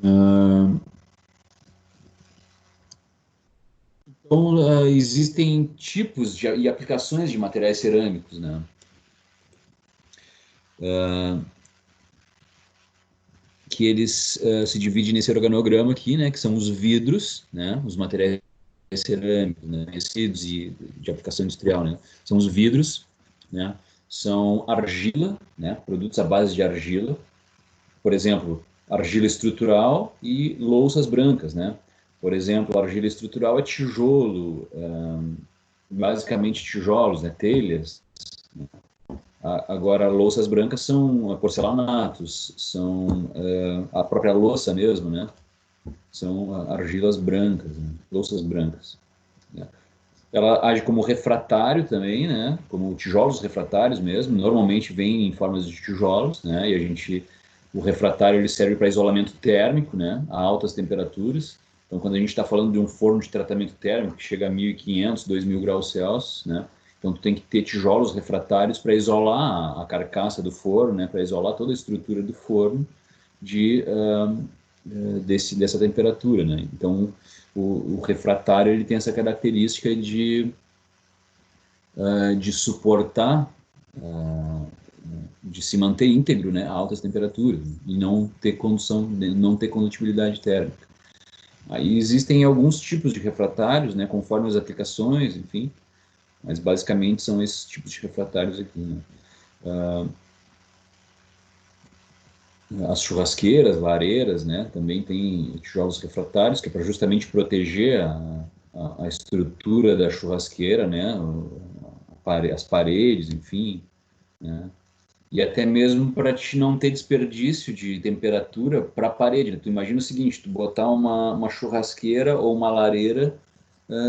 Ah, então, existem tipos e aplicações de materiais cerâmicos, né? Que eles se dividem nesse organograma aqui, né? Que são os vidros, né? Os materiais cerâmicos, né? Tecidos e de aplicação industrial, né? São os vidros, né? São argila, né? Produtos à base de argila, por exemplo, argila estrutural e louças brancas, né? Por exemplo, a argila estrutural é tijolo, basicamente tijolos, né? Telhas. Agora, louças brancas são porcelanatos, são a própria louça mesmo, né? São argilas brancas, né? Louças brancas. Né? Ela age como refratário também, né? Como tijolos refratários mesmo. Normalmente vem em formas de tijolos, né? E o refratário ele serve para isolamento térmico, né? A altas temperaturas. Então, quando a gente está falando de um forno de tratamento térmico que chega a 1.500, 2.000 graus Celsius, né? Então, tu tem que ter tijolos refratários para isolar a carcaça do forno, né? Para isolar toda a estrutura do forno de dessa temperatura, né? Então, o refratário ele tem essa característica de suportar, de se manter íntegro, né, a altas temperaturas e não ter condução, não ter condutibilidade térmica. Aí existem alguns tipos de refratários, né, conforme as aplicações, enfim, mas basicamente são esses tipos de refratários aqui, né? As churrasqueiras, lareiras, né, também tem tijolos refratários, que é para justamente proteger a estrutura da churrasqueira, né, as paredes, enfim, né, e até mesmo para te não ter desperdício de temperatura para a parede. Né? Tu imagina o seguinte, tu botar uma churrasqueira ou uma lareira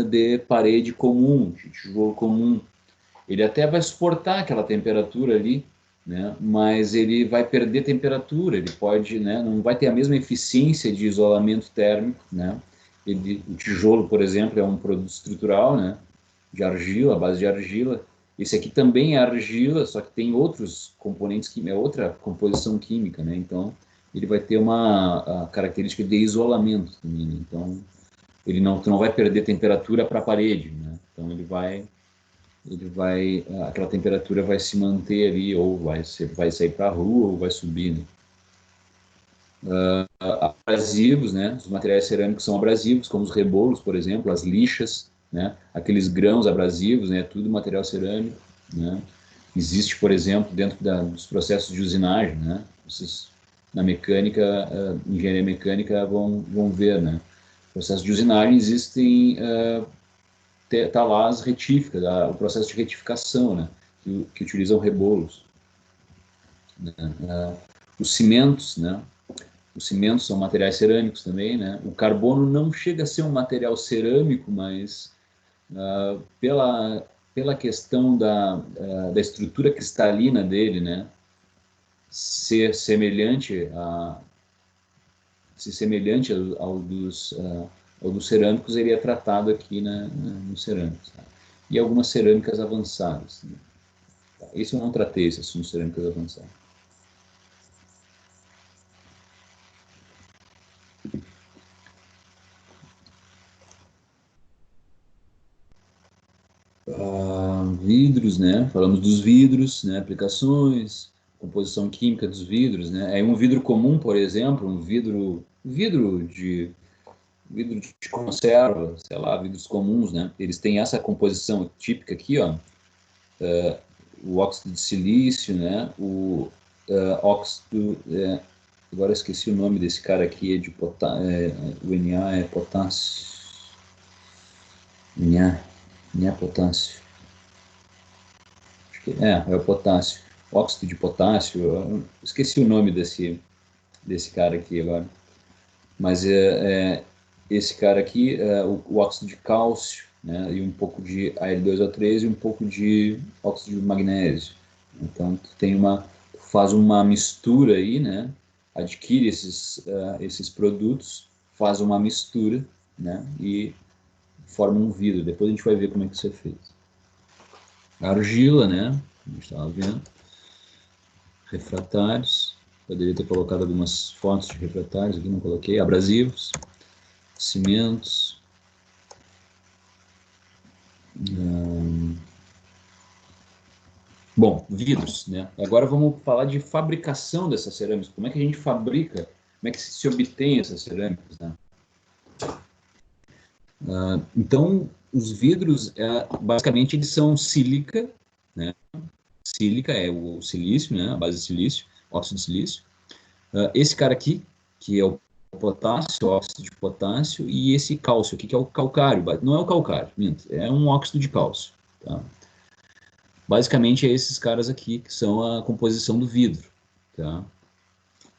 de parede comum, de tijolo comum, ele até vai suportar aquela temperatura ali, né? Mas ele vai perder temperatura, ele pode, né? Não vai ter a mesma eficiência de isolamento térmico, né? O tijolo, por exemplo, é um produto estrutural, né? De argila, à base de argila. Esse aqui também é argila, só que tem outros componentes químicos, é outra composição química, né? Então, ele vai ter uma característica de isolamento também, né? Então, tu não vai perder temperatura para a parede, né? Então, aquela temperatura vai se manter ali, ou vai sair para a rua, ou vai subir, né? Abrasivos, né? Os materiais cerâmicos são abrasivos, como os rebolos, por exemplo, as lixas, né? Aqueles grãos abrasivos, né? Tudo material cerâmico, né? Existe, por exemplo, dentro dos processos de usinagem, né? Vocês, na mecânica, engenharia mecânica, vão ver, né? Processos de usinagem existem tá lá as retíficas, o processo de retificação, né? Que utilizam rebolos. Né? Os cimentos, né? Os cimentos são materiais cerâmicos também, né? O carbono não chega a ser um material cerâmico, mas pela questão da estrutura cristalina dele, né? Ser semelhante ao dos cerâmicos, ele é tratado aqui nos cerâmicos. Tá? E algumas cerâmicas avançadas. Né? Esse eu não tratei, esse assunto de cerâmicas avançadas. Vidros, né? Falamos dos vidros, né? Aplicações, composição química dos vidros, né? É um vidro comum, por exemplo, vidro de conserva, sei lá, vidros comuns, né? Eles têm essa composição típica aqui, ó, o óxido de silício, né? Óxido, agora eu esqueci o nome desse cara aqui, o Na é potássio, Na, Na é potássio. É o potássio. Óxido de potássio. Eu esqueci o nome desse cara aqui agora. Mas esse cara aqui, o óxido de cálcio, né? E um pouco de Al2O3 e um pouco de óxido de magnésio. Então, tu faz uma mistura aí, né? Adquire esses produtos, faz uma mistura, né? E forma um vidro. Depois a gente vai ver como é que isso é feito. Argila, né? A gente estava vendo refratários. Poderia ter colocado algumas fotos de refratários aqui, não coloquei. Abrasivos, cimentos. Bom, vidros, né? Agora vamos falar de fabricação dessas cerâmicas. Como é que a gente fabrica? Como é que se obtém essas cerâmicas, né? Então, os vidros, basicamente, eles são sílica, né? Sílica é o silício, né? A base de silício, óxido de silício. Esse cara aqui, que é o potássio, óxido de potássio, e esse cálcio aqui, que é o calcário. Não é o calcário, minto, é um óxido de cálcio, tá? Basicamente, é esses caras aqui que são a composição do vidro, tá?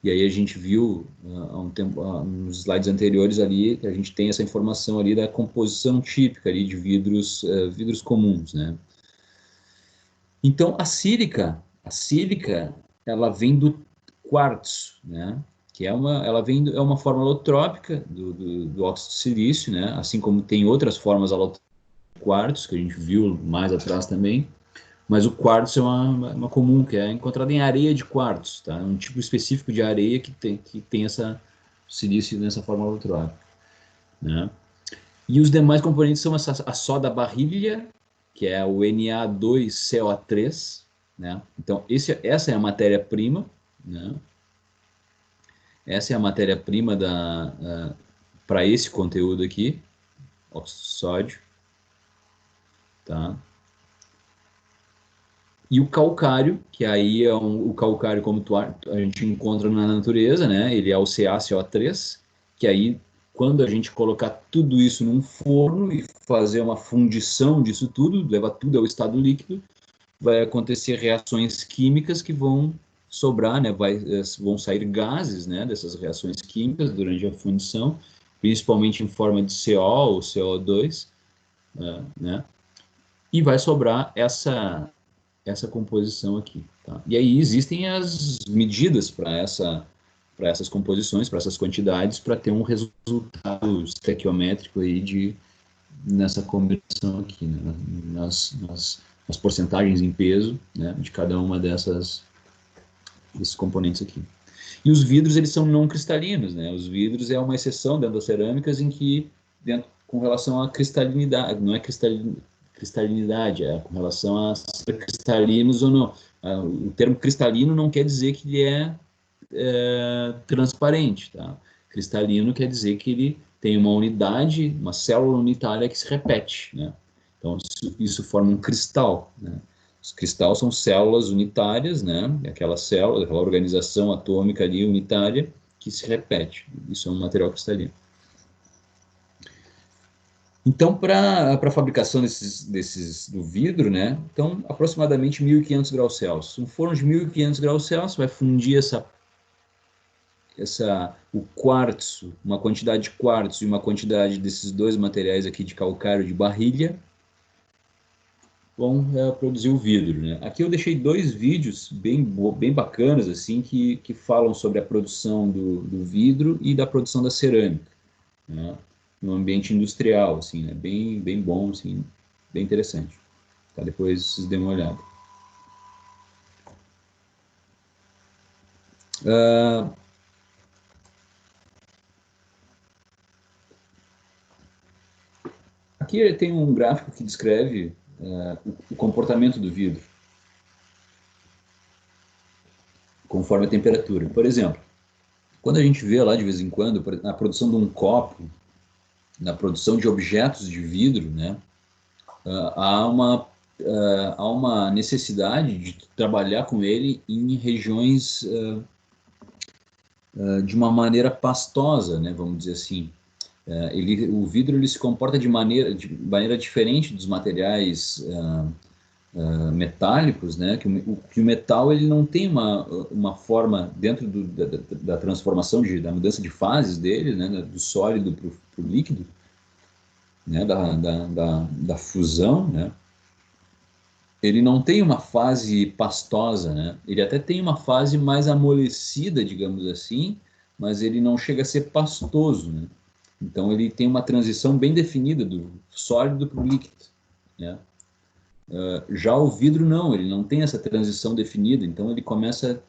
E aí a gente viu há um tempo, nos slides anteriores ali, que a gente tem essa informação ali da composição típica ali de vidros, vidros comuns, né? Então, a sílica, ela vem do quartzo, né? Que é uma forma alotrópica do óxido de silício, né? Assim como tem outras formas alotrópicas do quartzo, que a gente viu mais atrás também. Mas o quartzo é uma comum, que é encontrada em areia de quartzo, tá? É um tipo específico de areia que tem essa silício nessa forma alotrópica, né? E os demais componentes são a soda barrília, que é o Na2CO3, né? Então, essa é a matéria-prima, né? Essa é a matéria-prima para esse conteúdo aqui, óxido de sódio, tá? E o calcário, que aí é o calcário como a gente encontra na natureza, né? Ele é o CaCO3, que aí quando a gente colocar tudo isso num forno e fazer uma fundição disso tudo, levar tudo ao estado líquido, vai acontecer reações químicas que vão sobrar, né? Vão sair gases, né? Dessas reações químicas durante a fundição, principalmente em forma de CO ou CO2, né? E vai sobrar essa composição aqui, tá? E aí existem as medidas para essas composições, para essas quantidades, para ter um resultado estequiométrico aí nessa combinação aqui, né? nas porcentagens em peso, né? De cada uma desses componentes aqui. E os vidros, eles são não cristalinos, né? Os vidros é uma exceção dentro das cerâmicas em que, com relação à cristalinidade, não é cristalinidade, é com relação a ser cristalinos ou não. O termo cristalino não quer dizer que ele é transparente, tá? Cristalino quer dizer que ele tem uma unidade, uma célula unitária que se repete, né? Então, isso forma um cristal, né? Os cristais são células unitárias, né? Aquela célula, aquela organização atômica ali unitária que se repete. Isso é um material cristalino. Então, para a fabricação do vidro, né? Então, aproximadamente 1.500 graus Celsius. Um forno de 1.500 graus Celsius vai fundir o quartzo, uma quantidade de quartzo e uma quantidade desses dois materiais aqui de calcário de barrilha, vão produzir o vidro, né? Aqui eu deixei dois vídeos bem bacanas, assim, que falam sobre a produção do vidro e da produção da cerâmica, né? No ambiente industrial, assim, né? Bem bom, assim, bem interessante. Tá? Depois vocês dêem uma olhada. Aqui tem um gráfico que descreve o comportamento do vidro conforme a temperatura. Por exemplo, quando a gente vê lá de vez em quando na produção de um copo, na produção de objetos de vidro, né, há uma necessidade de trabalhar com ele em regiões de uma maneira pastosa, né, vamos dizer assim. O vidro ele se comporta de maneira diferente dos materiais metálicos, né? Que o metal ele não tem uma forma dentro da transformação da mudança de fases dele, né? Do sólido para o líquido, né? Da fusão, né? Ele não tem uma fase pastosa, né? Ele até tem uma fase mais amolecida, digamos assim, mas ele não chega a ser pastoso, né? Então ele tem uma transição bem definida do sólido para o líquido, né? Já o vidro não, ele não tem essa transição definida, então ele começa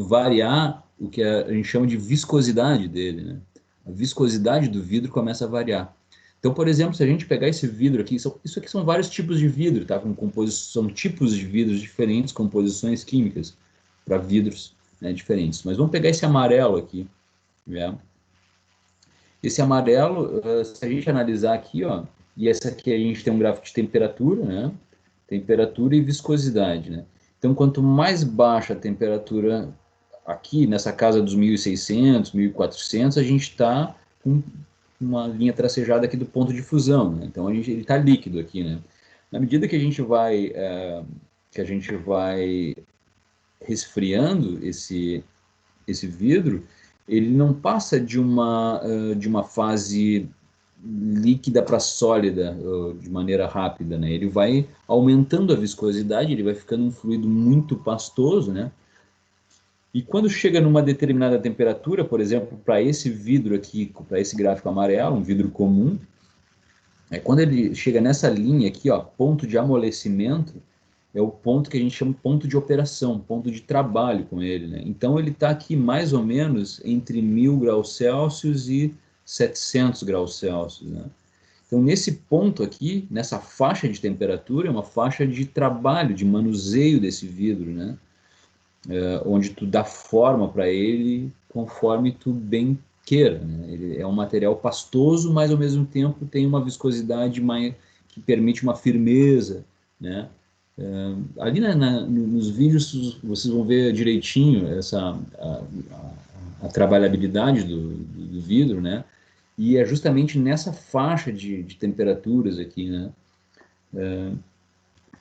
variar o que a gente chama de viscosidade dele, né? A viscosidade do vidro começa a variar. Então, por exemplo, se a gente pegar esse vidro aqui, isso aqui são vários tipos de vidro, tá? São tipos de vidros diferentes, composições químicas para vidros, né, diferentes. Mas vamos pegar esse amarelo aqui, né? Esse amarelo, se a gente analisar aqui, ó, e essa aqui a gente tem um gráfico de temperatura, né? Temperatura e viscosidade, né? Então, quanto mais baixa a temperatura aqui, nessa casa dos 1.600, 1.400, a gente está com uma linha tracejada aqui do ponto de fusão, né? Então, ele está líquido aqui, né? Na medida que a gente vai resfriando esse vidro, ele não passa de uma fase líquida para sólida de maneira rápida, né? Ele vai aumentando a viscosidade, ele vai ficando um fluido muito pastoso, né? E quando chega numa determinada temperatura, por exemplo, para esse vidro aqui, para esse gráfico amarelo, um vidro comum, quando ele chega nessa linha aqui, ó, ponto de amolecimento, é o ponto que a gente chama de ponto de operação, ponto de trabalho com ele, né? Então ele está aqui mais ou menos entre 1.000 graus Celsius e 700 graus Celsius, né? Então nesse ponto aqui, nessa faixa de temperatura, é uma faixa de trabalho, de manuseio desse vidro, né? Onde tu dá forma para ele conforme tu bem queira, né? Ele é um material pastoso, mas ao mesmo tempo tem uma viscosidade mais, que permite uma firmeza, né? Ali nos vídeos vocês vão ver direitinho a trabalhabilidade do vidro, né? E é justamente nessa faixa de temperaturas aqui, né?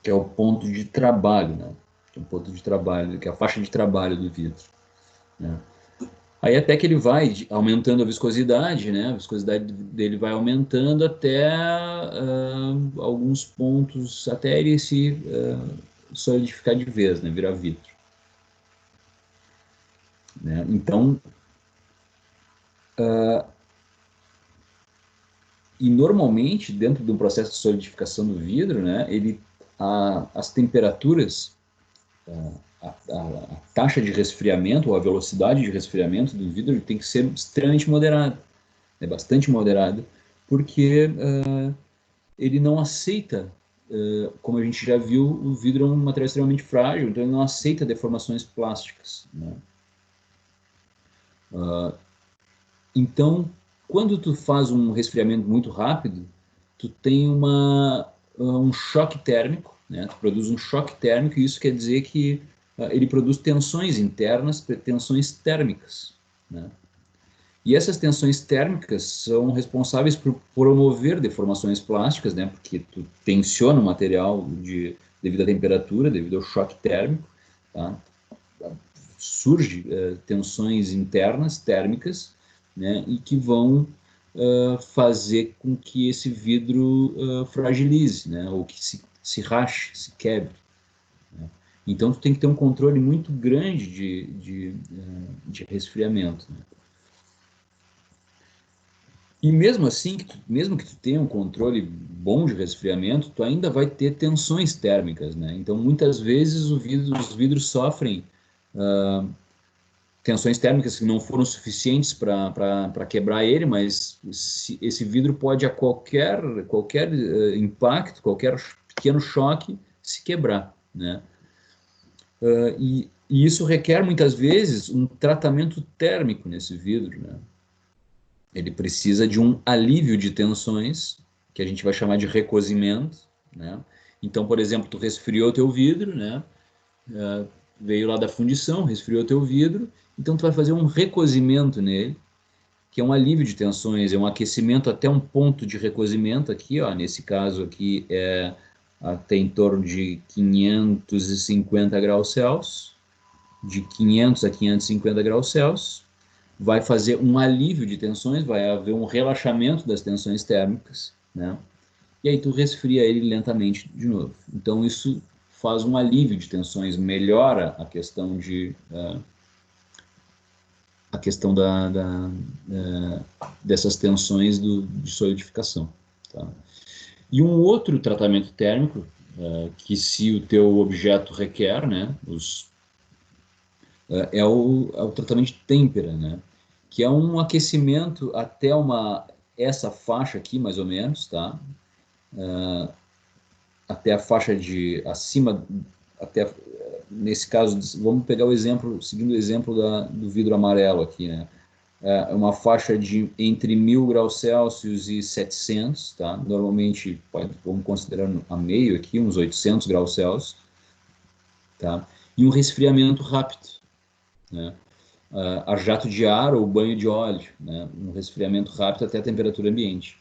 Que é o ponto de trabalho, né? Que é o ponto de trabalho, que é a faixa de trabalho do vidro, né? Aí até que ele vai aumentando a viscosidade, né? A viscosidade dele vai aumentando até alguns pontos, até ele se solidificar de vez, né? Virar vidro, né? Então, e normalmente dentro de um processo de solidificação do vidro, né? As temperaturas, a taxa de resfriamento ou a velocidade de resfriamento do vidro tem que ser extremamente moderada, é bastante moderada, porque ele não aceita, como a gente já viu, o vidro é um material extremamente frágil, então ele não aceita deformações plásticas, né? Então, quando tu faz um resfriamento muito rápido, tu tem um choque térmico, né? Tu produz um choque térmico e isso quer dizer que ele produz tensões internas, tensões térmicas, né? E essas tensões térmicas são responsáveis por promover deformações plásticas, né? Porque tu tensiona o material devido à temperatura, devido ao choque térmico, tá? Surge tensões internas térmicas, né? E que vão fazer com que esse vidro fragilize, né? Ou que se rache, se quebre, né? Então tu tem que ter um controle muito grande de resfriamento, né? E mesmo assim, mesmo que tu tenha um controle bom de resfriamento, tu ainda vai ter tensões térmicas, né? Então, muitas vezes os vidros sofrem tensões térmicas que não foram suficientes para quebrar ele, mas esse vidro pode a qualquer impacto, qualquer pequeno choque, se quebrar, né? E isso requer muitas vezes um tratamento térmico nesse vidro, né? Ele precisa de um alívio de tensões, que a gente vai chamar de recozimento, né? Então, por exemplo, tu resfriou teu vidro, né? Veio lá da fundição, resfriou teu vidro, então tu vai fazer um recozimento nele, que é um alívio de tensões, é um aquecimento até um ponto de recozimento aqui, ó, nesse caso aqui é até em torno de 550 graus Celsius, de 500 a 550 graus Celsius, vai fazer um alívio de tensões, vai haver um relaxamento das tensões térmicas, né? E aí tu resfria ele lentamente de novo. Então isso faz um alívio de tensões, melhora a questão dessas tensões de solidificação, tá? E um outro tratamento térmico que se o teu objeto requer, né, é o tratamento de têmpera, né? Que é um aquecimento até essa faixa aqui, mais ou menos, tá? Até a faixa de acima, até nesse caso, vamos pegar o exemplo, seguindo o exemplo do vidro amarelo aqui, né? É uma faixa de entre 1000 graus Celsius e 700, tá? Normalmente, vamos considerar a meio aqui, uns 800 graus Celsius, tá? E um resfriamento rápido, né? A jato de ar ou banho de óleo, né? Um resfriamento rápido até a temperatura ambiente.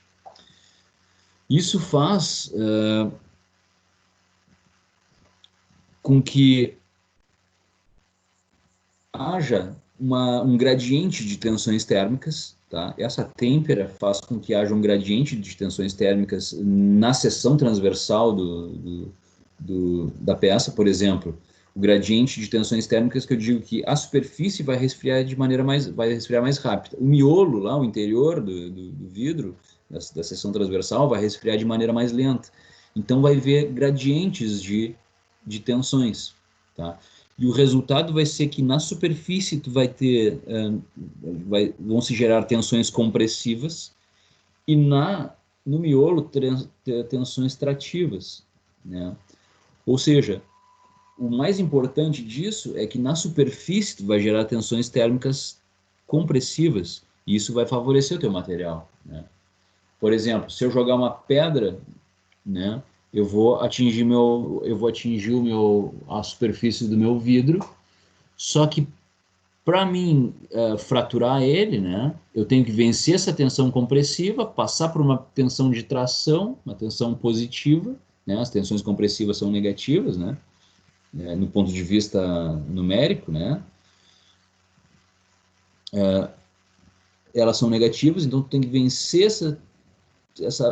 Isso faz com que haja um gradiente de tensões térmicas, tá? Essa têmpera faz com que haja um gradiente de tensões térmicas na seção transversal da peça, por exemplo, o gradiente de tensões térmicas que eu digo que a superfície vai resfriar vai resfriar mais rápido. O miolo lá, o interior do vidro, da seção transversal, vai resfriar de maneira mais lenta. Então vai ver gradientes de tensões, tá? E o resultado vai ser que na superfície tu vai ter, vão se gerar tensões compressivas e no miolo tensões trativas, né? Ou seja, o mais importante disso é que na superfície tu vai gerar tensões térmicas compressivas e isso vai favorecer o teu material, né? Por exemplo, se eu jogar uma pedra, né, eu vou atingir a superfície do meu vidro, só que para mim fraturar ele, né, eu tenho que vencer essa tensão compressiva, passar por uma tensão de tração, uma tensão positiva, né, as tensões compressivas são negativas, né, no ponto de vista numérico, né, elas são negativas, então tu tem que vencer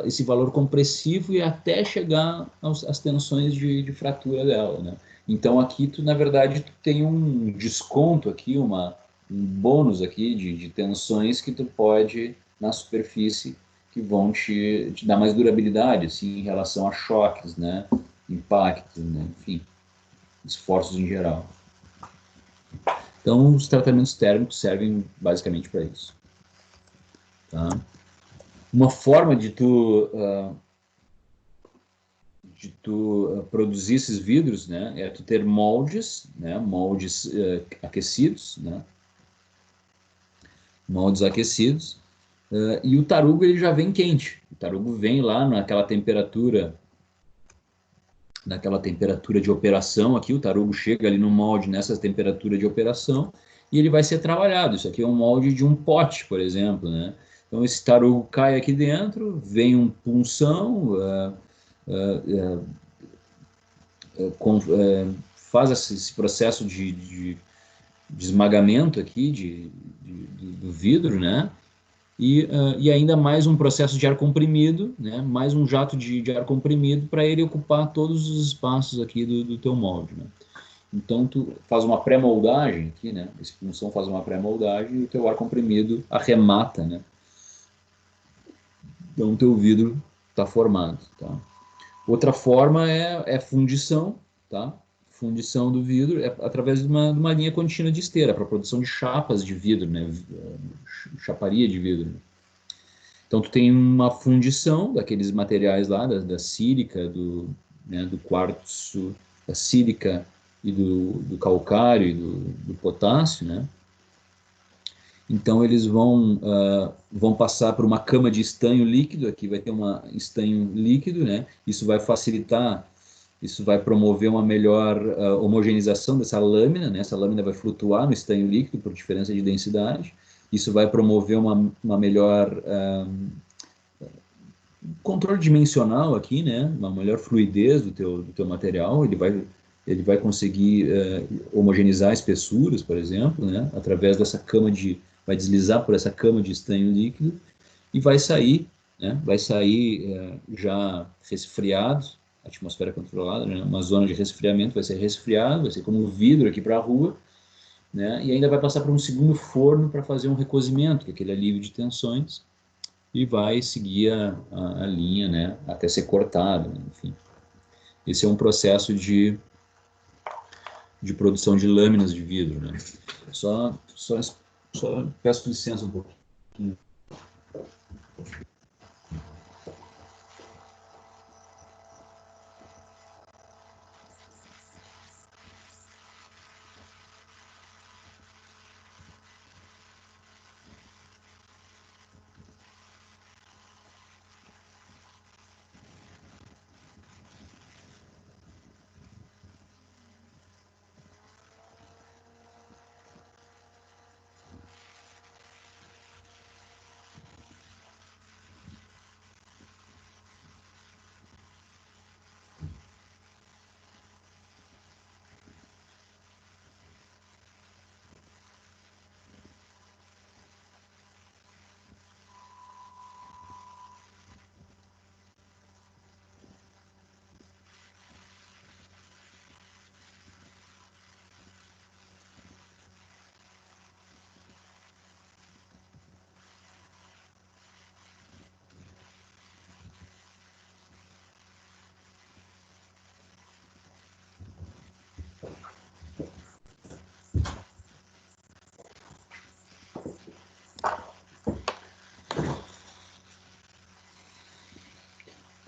esse valor compressivo e até chegar às tensões de fratura dela, né? Então aqui tu, na verdade, tu tem um desconto aqui, um bônus aqui de tensões que tu pode na superfície que vão te dar mais durabilidade, assim, em relação a choques, né? Impactos, né? Enfim, esforços em geral. Então os tratamentos térmicos servem basicamente para isso, tá? Uma forma de tu produzir esses vidros, né, é tu ter moldes, né, moldes aquecidos, né, moldes aquecidos, e o tarugo ele já vem quente. O tarugo vem lá naquela temperatura de operação aqui, o tarugo chega ali no molde nessa temperatura de operação e ele vai ser trabalhado. Isso aqui é um molde de um pote, por exemplo, né? Então esse tarugo cai aqui dentro, vem um punção, faz esse processo de esmagamento aqui do vidro, né? E ainda mais um processo de ar comprimido, né? Mais um jato de ar comprimido para ele ocupar todos os espaços aqui do teu molde, né? Então tu faz uma pré-moldagem aqui, né? Esse punção faz uma pré-moldagem e o teu ar comprimido arremata, né? Então o teu vidro está formado, tá? Outra forma é fundição, tá? Fundição do vidro é através de uma linha contínua de esteira para produção de chapas de vidro, né? Chaparia de vidro. Então tu tem uma fundição daqueles materiais lá, da sílica, né, do quartzo, da sílica e do calcário e do potássio, né? Então eles vão passar por uma cama de estanho líquido, aqui vai ter um estanho líquido, né? Isso vai promover uma melhor homogeneização dessa lâmina, né? Essa lâmina vai flutuar no estanho líquido por diferença de densidade. Isso vai promover uma melhor controle dimensional aqui, né? Uma melhor fluidez do teu material. Ele vai conseguir homogeneizar espessuras, por exemplo, né? Através dessa vai deslizar por essa cama de estanho líquido e vai sair, né? Vai sair já resfriado, atmosfera controlada, né? Uma zona de resfriamento, vai ser resfriado, vai ser como um vidro aqui para a rua, né? E ainda vai passar por um segundo forno para fazer um recozimento, que é aquele alívio de tensões, e vai seguir a linha, né? Até ser cortado, né? Enfim. Esse é um processo de produção de lâminas de vidro, né? Só peço licença um pouquinho.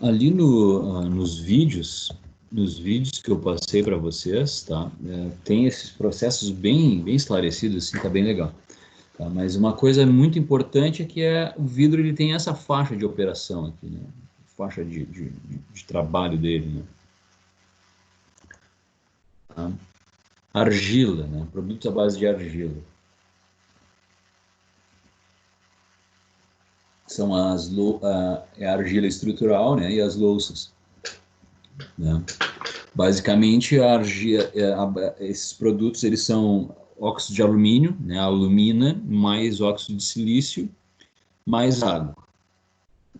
Ali nos vídeos que eu passei para vocês, tá? Tem esses processos bem esclarecidos, assim, tá bem legal. Tá? Mas uma coisa muito importante é que o vidro ele tem essa faixa de operação aqui, né? Faixa de trabalho dele, né? Tá? Argila, né? Produtos à base de argila. São a argila estrutural, né? E as louças, né? Basicamente, esses produtos eles são óxido de alumínio, né? Alumina mais óxido de silício mais água,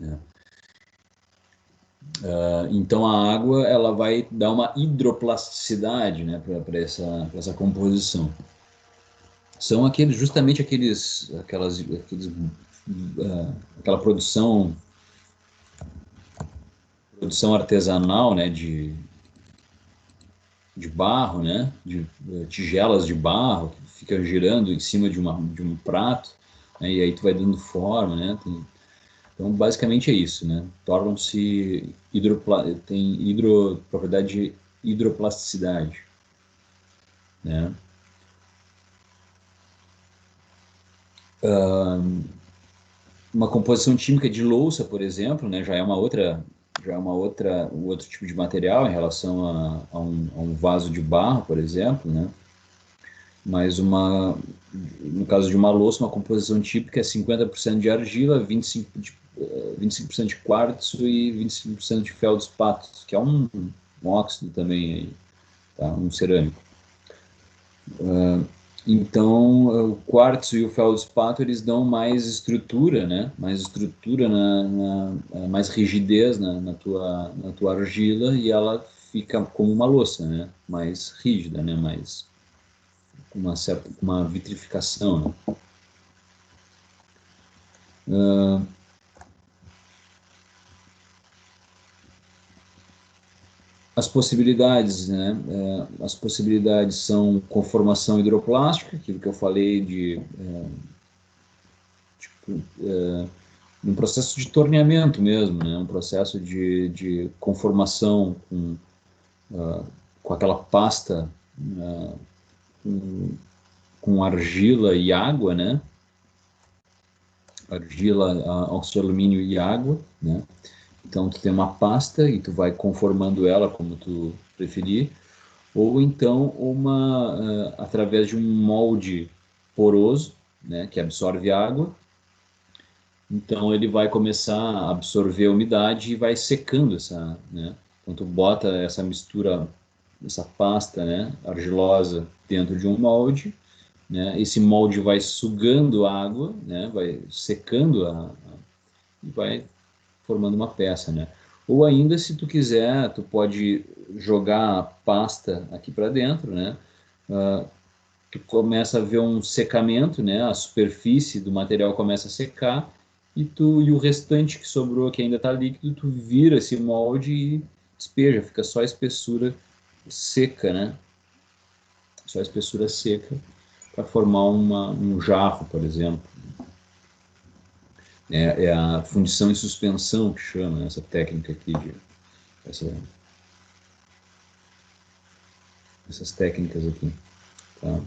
né? Então a água ela vai dar uma hidroplasticidade, né, para essa composição. São justamente aquela produção artesanal, né, de barro, né, de tigelas de barro que ficam girando em cima de um prato, né, e aí tu vai dando forma, né. Então basicamente é isso, né. Tornam-se tem propriedade de hidroplasticidade, né. Uma composição química de louça, por exemplo, né, um outro tipo de material em relação a um vaso de barro, por exemplo, né? Mas no caso de uma louça, uma composição típica é 50% de argila, 25% de quartzo e 25% de feldespato, que é um óxido também, aí, tá? Um cerâmico. Então, o quartzo e o feldespato eles dão mais estrutura, né? Mais estrutura mais rigidez na tua argila e ela fica como uma louça, né? Mais rígida, né? Mais uma vitrificação, né? As possibilidades, né? As possibilidades são conformação hidroplástica, aquilo que eu falei um processo de torneamento mesmo, né? Um processo de conformação com aquela pasta com argila e água, né? Argila, óxido de alumínio e água, né? Então tu tem uma pasta e tu vai conformando ela como tu preferir, ou então através de um molde poroso, né? Que absorve água. Então ele vai começar a absorver a umidade e vai secando né? Então tu bota essa mistura, essa pasta, né, argilosa dentro de um molde, né? Esse molde vai sugando a água, né? Vai secando e vai formando uma peça, né? Ou ainda, se tu quiser, tu pode jogar a pasta aqui para dentro, né? Tu começa a ver um secamento, né? A superfície do material começa a secar e o restante que sobrou, que ainda está líquido, tu vira esse molde e despeja, fica só a espessura seca, né? só a espessura seca para formar um jarro, por exemplo. É a fundição em suspensão que chama, né, essa técnica aqui, essas técnicas aqui. Tá?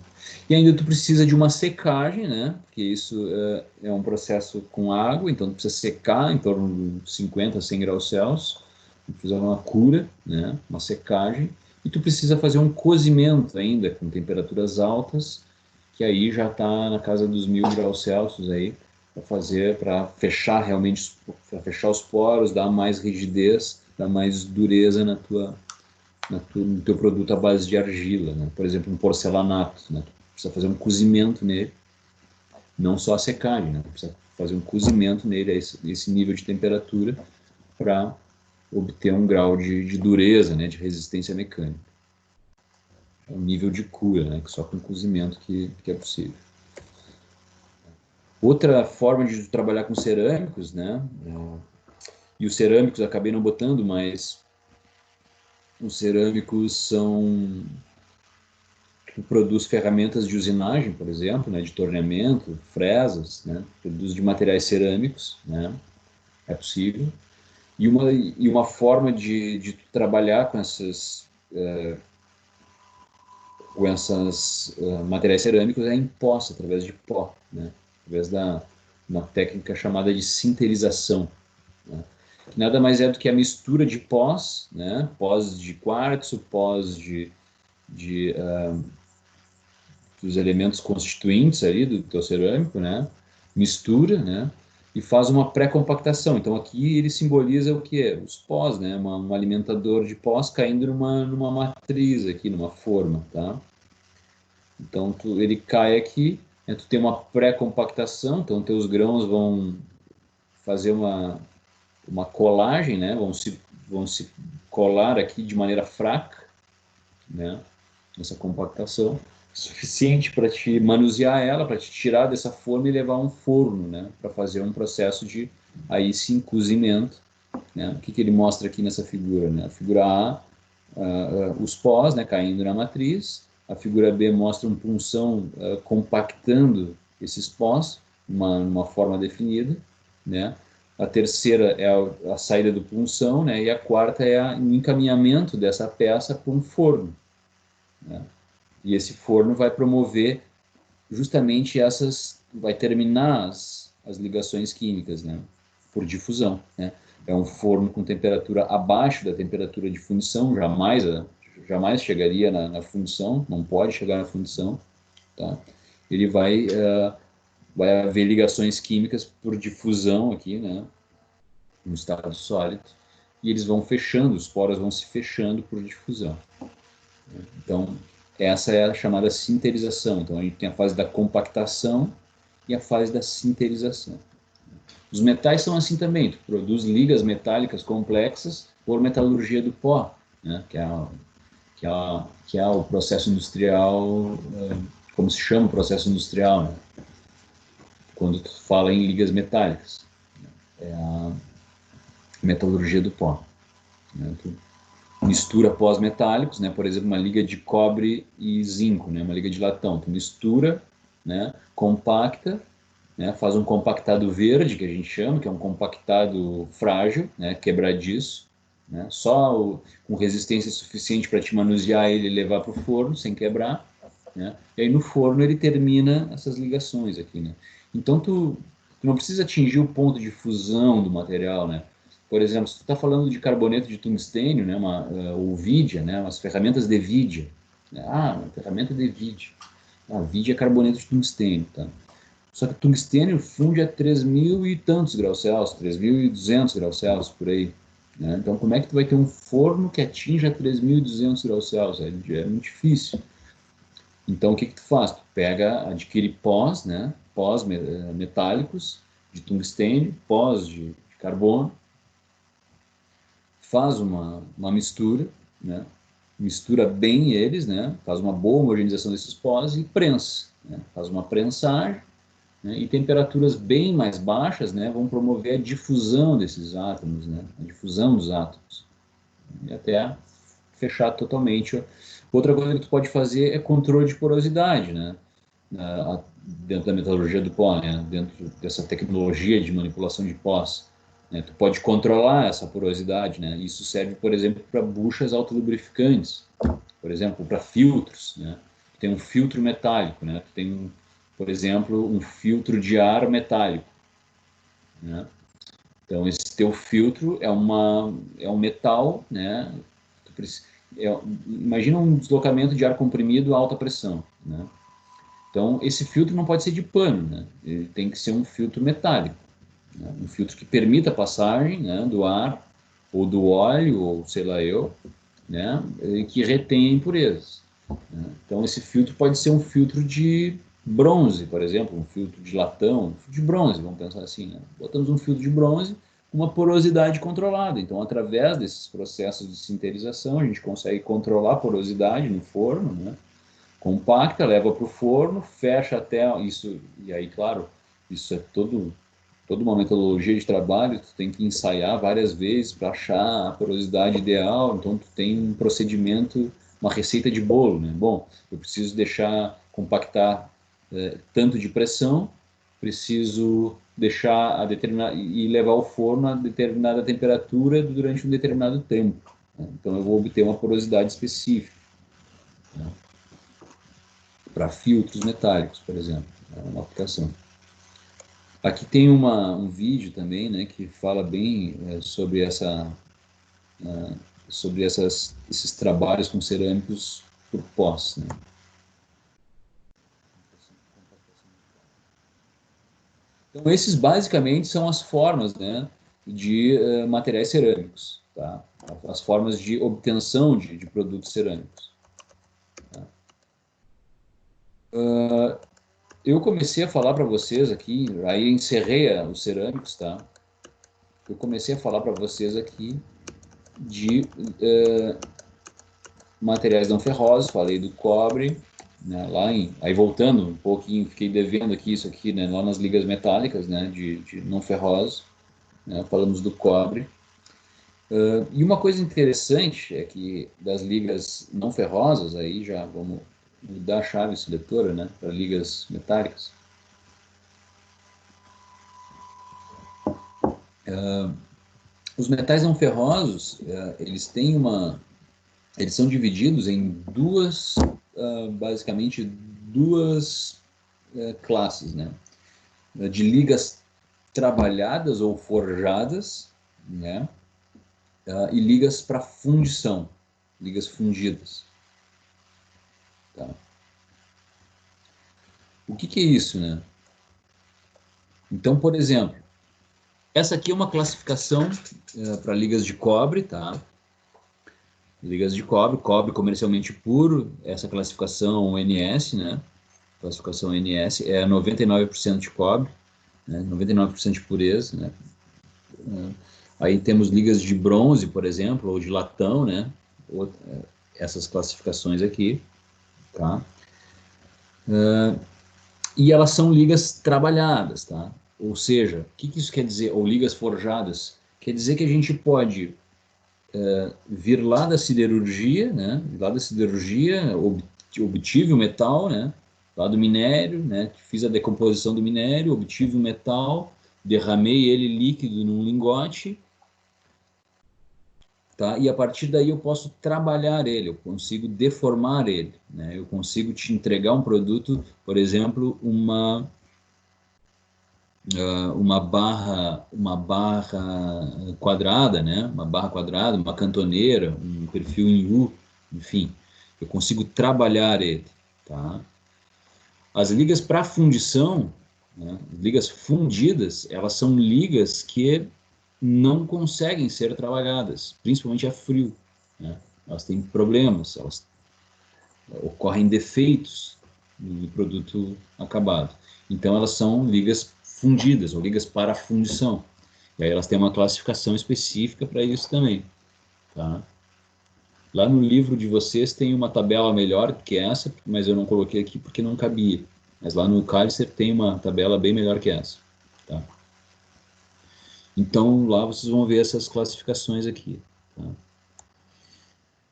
E ainda tu precisa de uma secagem, né? Porque isso é um processo com água, então tu precisa secar em torno de 50 a 100 graus Celsius, tu precisa de uma cura, né? Uma secagem, e tu precisa fazer um cozimento ainda com temperaturas altas, que aí já está na casa dos 1000 graus Celsius aí, para fechar realmente, para fechar os poros, dar mais rigidez, dar mais dureza no teu produto à base de argila, né? Por exemplo, um porcelanato, né? Precisa fazer um cozimento nele, não só a secagem, né? Precisa fazer um cozimento nele a esse nível de temperatura para obter um grau de dureza, né? De resistência mecânica. É um nível de cura, né? Que só com cozimento que é possível. Outra forma de trabalhar com cerâmicos, né? E os cerâmicos acabei não botando, mas os cerâmicos são produz ferramentas de usinagem, por exemplo, né, de torneamento, fresas, né, produz de materiais cerâmicos, né, é possível. E uma forma de trabalhar com esses materiais cerâmicos é em pós, através de pó, né, através da uma técnica chamada de sinterização, né, que nada mais é do que a mistura de pós, né, pós de quartzo, pós dos elementos constituintes ali do teu cerâmico, né? Mistura, né? E faz uma pré-compactação. Então aqui ele simboliza o que é? Os pós, né? Um alimentador de pós caindo numa matriz aqui, numa forma, tá? Então ele cai aqui, né? Tu tem uma pré-compactação, então teus grãos vão fazer uma colagem, né? Vão se colar aqui de maneira fraca, né? Essa compactação suficiente para te manusear ela, para te tirar dessa forma e levar a um forno, né, para fazer um processo de aí sim cozimento, né? O que ele mostra aqui nessa figura, né? A figura A, os pós, né, caindo na matriz. A figura B mostra um punção compactando esses pós numa forma definida, né? A terceira é a saída do punção, né? E a quarta é o encaminhamento dessa peça para um forno, né? E esse forno vai promover justamente vai terminar as ligações químicas, né, por difusão, né? É um forno com temperatura abaixo da temperatura de fundição, jamais chegaria na fundição, não pode chegar na fundição, tá? Ele vai haver ligações químicas por difusão aqui, né, no estado sólido, e eles vão fechando, os poros vão se fechando por difusão. Então, essa é a chamada sinterização. Então, a gente tem a fase da compactação e a fase da sinterização. Os metais são assim também. Tu produz ligas metálicas complexas por metalurgia do pó, né? que é o processo industrial, como se chama o processo industrial, né? Quando tu fala em ligas metálicas. É a metalurgia do pó, né? Mistura pós metálicos, né? Por exemplo, uma liga de cobre e zinco, né? Uma liga de latão. Tu mistura, né? Compacta, né? Faz um compactado verde, que a gente chama, que é um compactado frágil, né? Quebradiço, né? Com resistência suficiente para te manusear ele e levar para o forno sem quebrar, né? E aí no forno ele termina essas ligações aqui, né? Então tu não precisa atingir o ponto de fusão do material, né? Por exemplo, se tu está falando de carboneto de tungstênio, né, ou vidia, né, umas ferramentas de vidia, né? Uma ferramenta de vidia. Vidia é carboneto de tungstênio, tá? Só que tungstênio funde a 3.000 e tantos graus Celsius, 3.200 graus Celsius, por aí, né? Então, como é que tu vai ter um forno que atinja 3.200 graus Celsius? É muito difícil. Então, o que tu faz? Tu adquire pós, né, pós metálicos de tungstênio, pós de carbono, faz uma mistura, né? Mistura bem eles, né? Faz uma boa homogeneização desses pós e prensa, né? Faz uma prensagem, né? E temperaturas bem mais baixas, né, vão promover a difusão desses átomos, né? A difusão dos átomos, e até fechar totalmente Outra coisa que tu pode fazer é controle de porosidade, né? Dentro da metalurgia do pó, né? Dentro dessa tecnologia de manipulação de pós, né? Tu pode controlar essa porosidade, né? Isso serve, por exemplo, para buchas autolubrificantes, por exemplo, para filtros, né? Tem um filtro metálico, né? Tem, por exemplo, um filtro de ar metálico, né? Então, esse teu filtro é um metal, né? Imagina um deslocamento de ar comprimido a alta pressão, né? Então, esse filtro não pode ser de pano, né? Ele tem que ser um filtro metálico, né? Um filtro que permita a passagem, né, do ar, ou do óleo, ou sei lá eu, né, e que retém impurezas, né? Então, esse filtro pode ser um filtro de bronze, por exemplo, um filtro de latão, um filtro de bronze, vamos pensar assim, né? Botamos um filtro de bronze com uma porosidade controlada. Então, através desses processos de sinterização, a gente consegue controlar a porosidade no forno, né? Compacta, leva para o forno, fecha até isso, e aí, claro, isso é toda uma metodologia de trabalho, tu tem que ensaiar várias vezes para achar a porosidade ideal, então tu tem um procedimento, uma receita de bolo, né? Bom, eu preciso deixar compactar tanto de pressão, preciso deixar a determinada e levar ao forno a determinada temperatura durante um determinado tempo, né? Então eu vou obter uma porosidade específica, né, para filtros metálicos, por exemplo, é uma aplicação. Aqui tem um vídeo também, né, que fala bem sobre esses trabalhos com cerâmicos por pós, né? Então, esses basicamente são as formas, né, de materiais cerâmicos, tá? As formas de obtenção de produtos cerâmicos. Tá? Eu comecei a falar para vocês aqui, aí encerrei os cerâmicos, tá? Eu comecei a falar para vocês aqui de materiais não ferrosos, falei do cobre, né, aí voltando um pouquinho, fiquei devendo aqui isso aqui, né, lá nas ligas metálicas, né, de não ferrosos, né, falamos do cobre. E uma coisa interessante é que das ligas não ferrosas, aí já vamos mudar a chave seletora, né, para ligas metálicas. Os metais não ferrosos, eles são divididos em basicamente duas classes, né? De ligas trabalhadas ou forjadas, né? E ligas para fundição, ligas fundidas. Tá? O que é isso, né? Então, por exemplo, essa aqui é uma classificação para ligas de cobre, tá? Ligas de cobre, cobre comercialmente puro, essa classificação NS, né? Classificação NS é 99% de cobre, né? 99% de pureza, né? Aí temos ligas de bronze, por exemplo, ou de latão, né? Essas classificações aqui, tá? E elas são ligas trabalhadas, tá? Ou seja, o que isso quer dizer? Ou ligas forjadas? Quer dizer que a gente pode vir lá da siderurgia, né? Lá da siderurgia, obtive o metal, né? Lá do minério, né? Fiz a decomposição do minério, obtive o metal, derramei ele líquido num lingote, tá? E a partir daí eu posso trabalhar ele, eu consigo deformar ele, né? Eu consigo te entregar um produto, por exemplo, uma barra quadrada, né? Uma barra quadrada, uma cantoneira, um perfil em U, enfim, eu consigo trabalhar ele, tá? As ligas para fundição, né? Ligas fundidas, elas são ligas que não conseguem ser trabalhadas, principalmente a frio, né? Elas têm problemas, ocorrem defeitos no produto acabado. Então elas são ligas fundidas ou ligas para fundição. E aí elas têm uma classificação específica para isso também, tá? Lá no livro de vocês tem uma tabela melhor que essa, mas eu não coloquei aqui porque não cabia. Mas lá no Calicer tem uma tabela bem melhor que essa, tá? Então lá vocês vão ver essas classificações aqui, tá?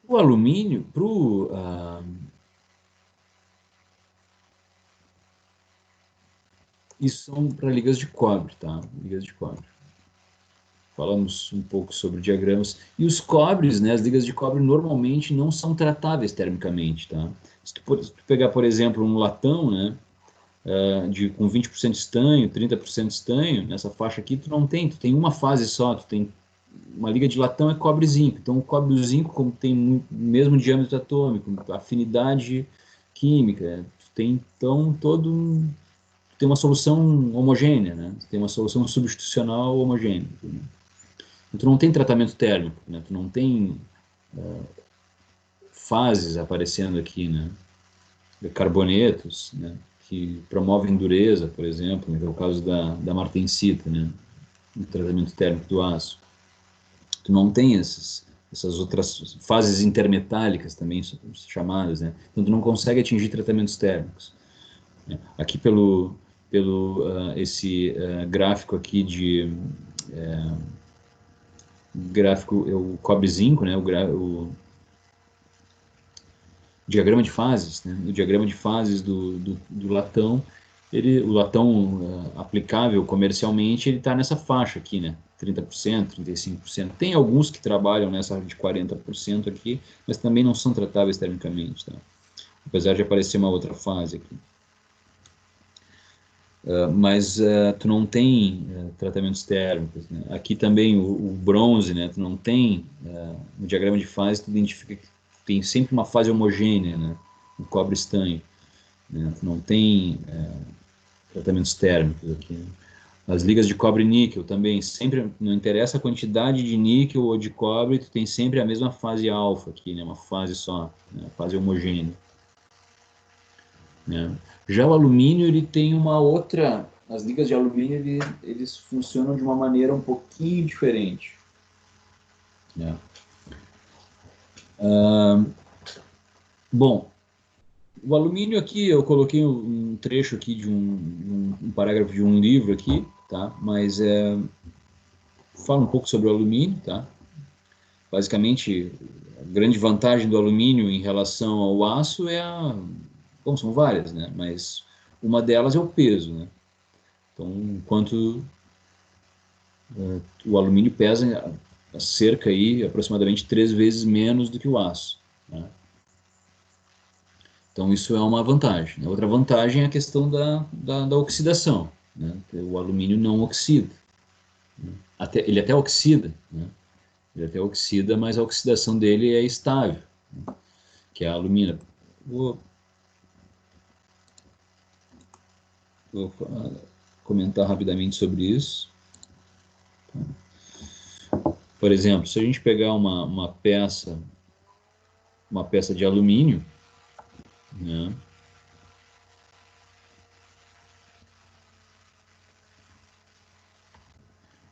O alumínio, isso são para ligas de cobre, tá? Ligas de cobre. Falamos um pouco sobre diagramas. E os cobres, né, as ligas de cobre normalmente não são tratáveis termicamente, tá? Se tu pegar, por exemplo, um latão, né, com 20% de estanho, 30% de estanho, nessa faixa aqui tu tem uma fase só, tu tem uma liga de latão é cobre e zinco. Então o cobre e o zinco, como tem o mesmo diâmetro atômico, afinidade química, tu tem então tem uma solução homogênea, né? Tu tem uma solução substitucional homogênea. Tu não tem tratamento térmico, né? Tu não tem fases aparecendo aqui, né? De carbonetos, né? Que promovem dureza, por exemplo, né? Que é o caso da martensita, né? No tratamento térmico do aço. Tu não tem essas outras fases intermetálicas também chamadas, né? Então tu não consegue atingir tratamentos térmicos, né? Aqui pelo esse gráfico aqui gráfico, o cobre-zinco, né? O diagrama de fases, né? O diagrama de fases do latão, o latão aplicável comercialmente, ele está nessa faixa aqui, né? 30%, 35%. Tem alguns que trabalham nessa de 40% aqui, mas também não são tratáveis termicamente, tá? Apesar de aparecer uma outra fase aqui. Mas tu não tem tratamentos térmicos, né? Aqui também o bronze, né? Tu não tem, no diagrama de fase, tu identifica que tem sempre uma fase homogênea, né? No cobre estanho, né? Tu não tem tratamentos térmicos aqui, né? As ligas de cobre e níquel também, sempre, não interessa a quantidade de níquel ou de cobre, tu tem sempre a mesma fase alfa aqui, né? Uma fase só, né? Fase homogênea, né? Já o alumínio, ele tem uma outra... As ligas de alumínio, eles funcionam de uma maneira um pouquinho diferente, né? Bom, o alumínio aqui, eu coloquei um trecho aqui de um parágrafo de um livro aqui, tá? Mas fala um pouco sobre o alumínio, tá? Basicamente, a grande vantagem do alumínio em relação ao aço bom, são várias, né? Mas uma delas é o peso, né? Então, enquanto o alumínio pesa cerca aí, aproximadamente 3 vezes menos do que o aço, né? Então, isso é uma vantagem. A outra vantagem é a questão da oxidação, né? O alumínio não oxida. Né? Ele até oxida, né? Ele até oxida, mas a oxidação dele é estável, né? Que é a alumina. Vou comentar rapidamente sobre isso. Por exemplo, se a gente pegar uma peça de alumínio, né?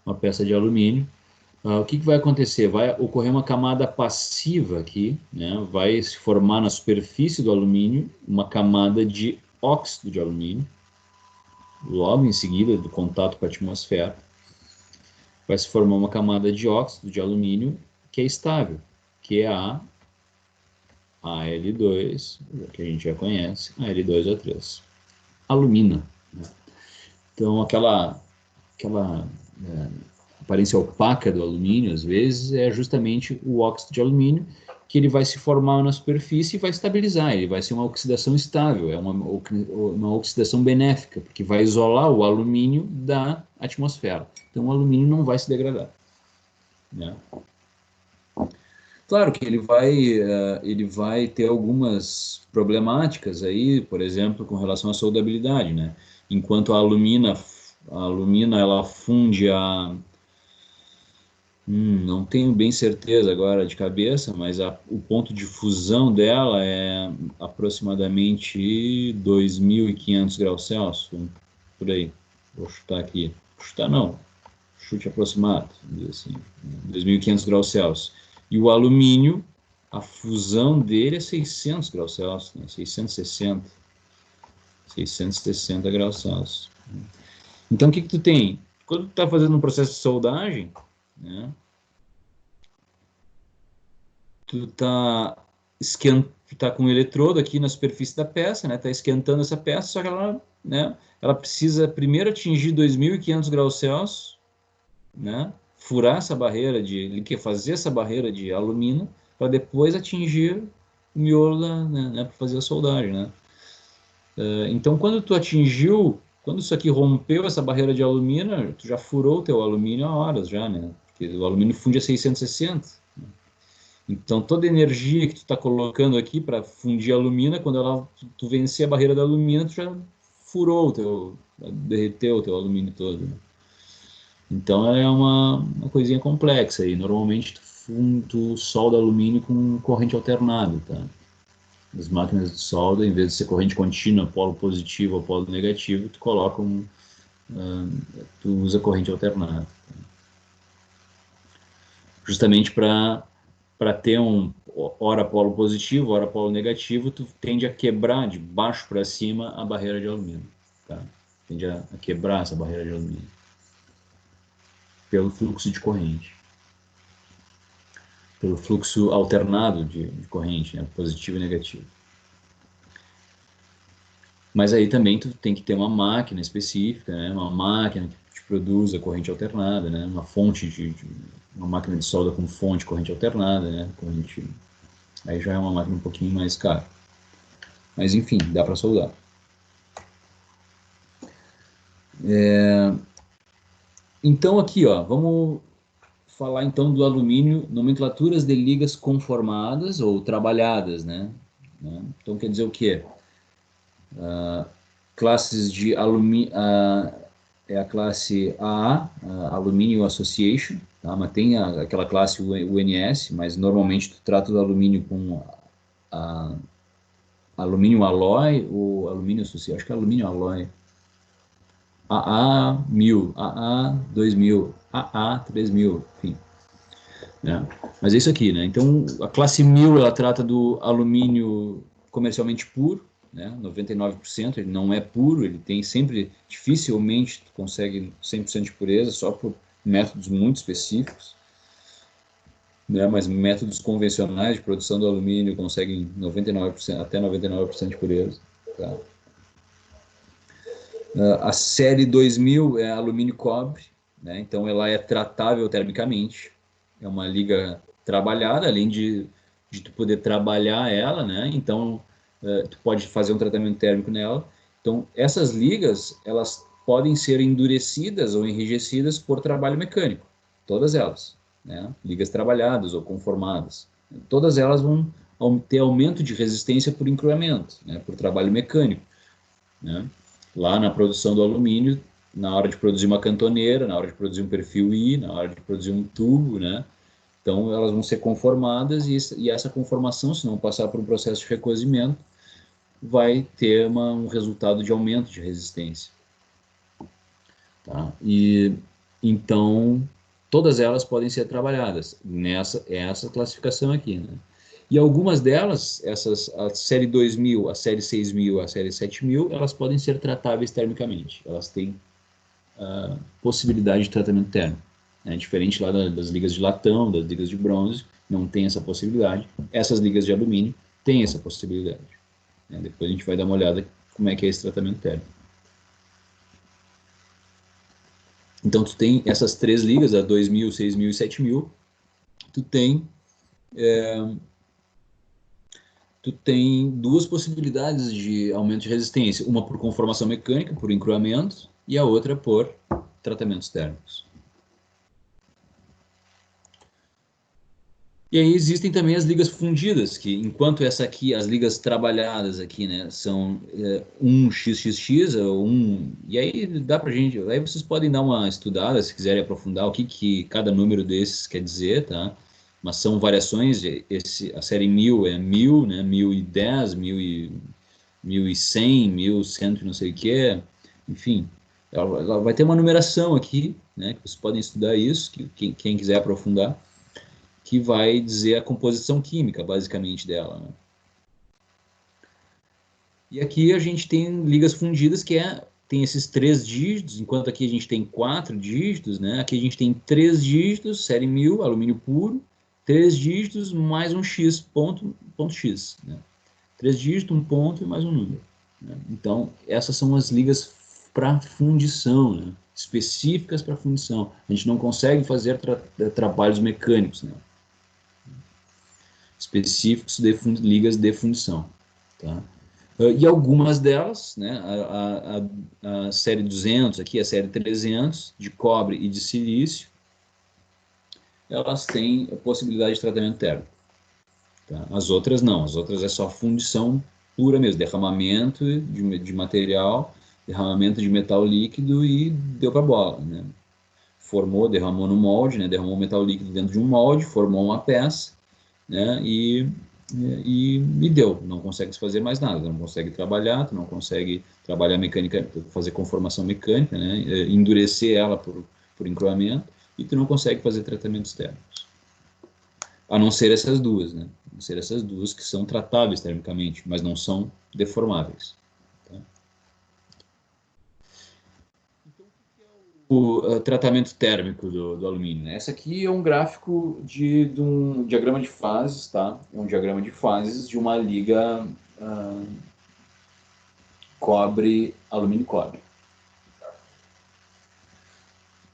Uma peça de alumínio, o que vai acontecer? Vai ocorrer uma camada passiva aqui, né? Vai se formar na superfície do alumínio uma camada de óxido de alumínio, logo em seguida do contato com a atmosfera, vai se formar uma camada de óxido de alumínio que é estável, que é a Al2, que a gente já conhece, Al2O3, alumina, né? Então, aquela aparência opaca do alumínio, às vezes, é justamente o óxido de alumínio, que ele vai se formar na superfície e vai estabilizar, ele vai ser uma oxidação estável, é uma oxidação benéfica, porque vai isolar o alumínio da atmosfera. Então, o alumínio não vai se degradar, né? Claro que ele vai ter algumas problemáticas aí, por exemplo, com relação à soldabilidade, né? Enquanto a alumina ela funde não tenho bem certeza agora de cabeça, mas o ponto de fusão dela é aproximadamente 2.500 graus Celsius, por aí. Vou chutar aqui. Chutar não, chute aproximado, assim, 2.500 graus Celsius. E o alumínio, a fusão dele é 600 graus Celsius, né? 660 graus Celsius. Então, o que tu tem? Quando tu está fazendo um processo de soldagem, né, tu tá com um eletrodo aqui na superfície da peça, né? Tá esquentando essa peça, só que ela, né? Ela precisa primeiro atingir 2.500 graus Celsius, né? Furar essa barreira fazer essa barreira de alumínio para depois atingir o miolo né? Para fazer a soldagem, né? Então, quando isso aqui rompeu essa barreira de alumínio, tu já furou o teu alumínio há horas já, né? Porque o alumínio funde a 660. Então, toda a energia que tu está colocando aqui para fundir a alumina, quando tu vencer a barreira da alumina, tu já furou derreteu o teu alumínio todo, né? Então, é uma coisinha complexa aí. Normalmente, tu solda alumínio com corrente alternada, tá? As máquinas de solda, em vez de ser corrente contínua, polo positivo ou polo negativo, tu usa corrente alternada. Justamente para ter ora polo positivo, ora polo negativo, tu tende a quebrar de baixo para cima a barreira de alumínio. Tá? Tende a quebrar essa barreira de alumínio pelo fluxo de corrente. Pelo fluxo alternado de corrente, né? Positivo e negativo. Mas aí também tu tem que ter uma máquina específica, né? Uma máquina que te produz a corrente alternada, né? Uma máquina de solda com fonte corrente alternada, né? Aí já é uma máquina um pouquinho mais cara. Mas enfim, dá para soldar. Então aqui, ó, vamos falar então do alumínio, nomenclaturas de ligas conformadas ou trabalhadas, né? Então quer dizer o quê? Classes de alumínio, é a classe AA, Alumínio Association, tá? Mas tem aquela classe UNS, mas normalmente tu trata do alumínio com alumínio alloy ou alumínio associado, acho que é alumínio alloy. AA1000, AA2000, AA3000, enfim. Né? Mas é isso aqui, né? Então, a classe 1000, ela trata do alumínio comercialmente puro, né? 99%, ele não é puro, ele tem sempre, dificilmente tu consegue 100% de pureza, só por métodos muito específicos, né? Mas métodos convencionais de produção do alumínio conseguem 99%, até 99% de pureza, tá? A série 2000 é alumínio cobre, né? Então ela é tratável termicamente, é uma liga trabalhada, além de tu poder trabalhar ela, né? Então tu pode fazer um tratamento térmico nela. Então essas ligas, elas podem ser endurecidas ou enrijecidas por trabalho mecânico, todas elas, né? Ligas trabalhadas ou conformadas, todas elas vão ter aumento de resistência por encruamento, né? Por trabalho mecânico, né? Lá na produção do alumínio, na hora de produzir uma cantoneira, na hora de produzir um perfil I, na hora de produzir um tubo, né? Então elas vão ser conformadas e essa conformação, se não passar por um processo de recozimento, vai ter um resultado de aumento de resistência. Tá? E então todas elas podem ser trabalhadas essa classificação aqui, né? E algumas delas, a série 2000, a série 6000, a série 7000, elas podem ser tratáveis termicamente. Elas têm possibilidade de tratamento térmico, né? Diferente lá das ligas de latão, das ligas de bronze, não tem essa possibilidade. Essas ligas de alumínio têm essa possibilidade, né? Depois a gente vai dar uma olhada como é que é esse tratamento térmico. Então, tu tem essas três ligas, a 2000, 6000 e 7000, tu tem duas possibilidades de aumento de resistência, uma por conformação mecânica, por encruamento, e a outra por tratamentos térmicos. E aí existem também as ligas fundidas, que enquanto essa aqui, as ligas trabalhadas aqui, né, são 1xxx, e aí dá pra gente, aí vocês podem dar uma estudada, se quiserem aprofundar o que cada número desses quer dizer, tá? Mas são variações, a série 1000 é 1000, né, 1010, 1100, 1100 não sei o que, enfim, ela vai ter uma numeração aqui, né, que vocês podem estudar isso, quem quiser aprofundar, que vai dizer a composição química, basicamente, dela, né? E aqui a gente tem ligas fundidas, tem esses 3 dígitos, enquanto aqui a gente tem 4 dígitos, né? Aqui a gente tem 3 dígitos, série 1000, alumínio puro, 3 dígitos mais um x, ponto x, né? 3 dígitos, um ponto e mais um número, né? Então, essas são as ligas para fundição, né? Específicas para fundição. A gente não consegue fazer trabalhos mecânicos, né? Específicos de ligas de fundição, tá? E algumas delas, né, a série 200 aqui, a série 300 de cobre e de silício, elas têm a possibilidade de tratamento térmico, tá? As outras não, as outras é só fundição pura mesmo, derramamento de material, derramamento de metal líquido e deu para bola, né? Formou, derramou no molde, né, derramou metal líquido dentro de um molde, formou uma peça, né, e deu, não consegue fazer mais nada, não consegue trabalhar, tu não consegue trabalhar mecânica, fazer conformação mecânica, né, endurecer ela por encroamento, e tu não consegue fazer tratamentos térmicos. A não ser essas duas, né, a não ser essas duas que são tratáveis termicamente, mas não são deformáveis. Tá? O tratamento térmico do alumínio, né? Esse aqui é um gráfico de um diagrama de fases, tá? É um diagrama de fases de uma liga cobre, alumínio-cobre.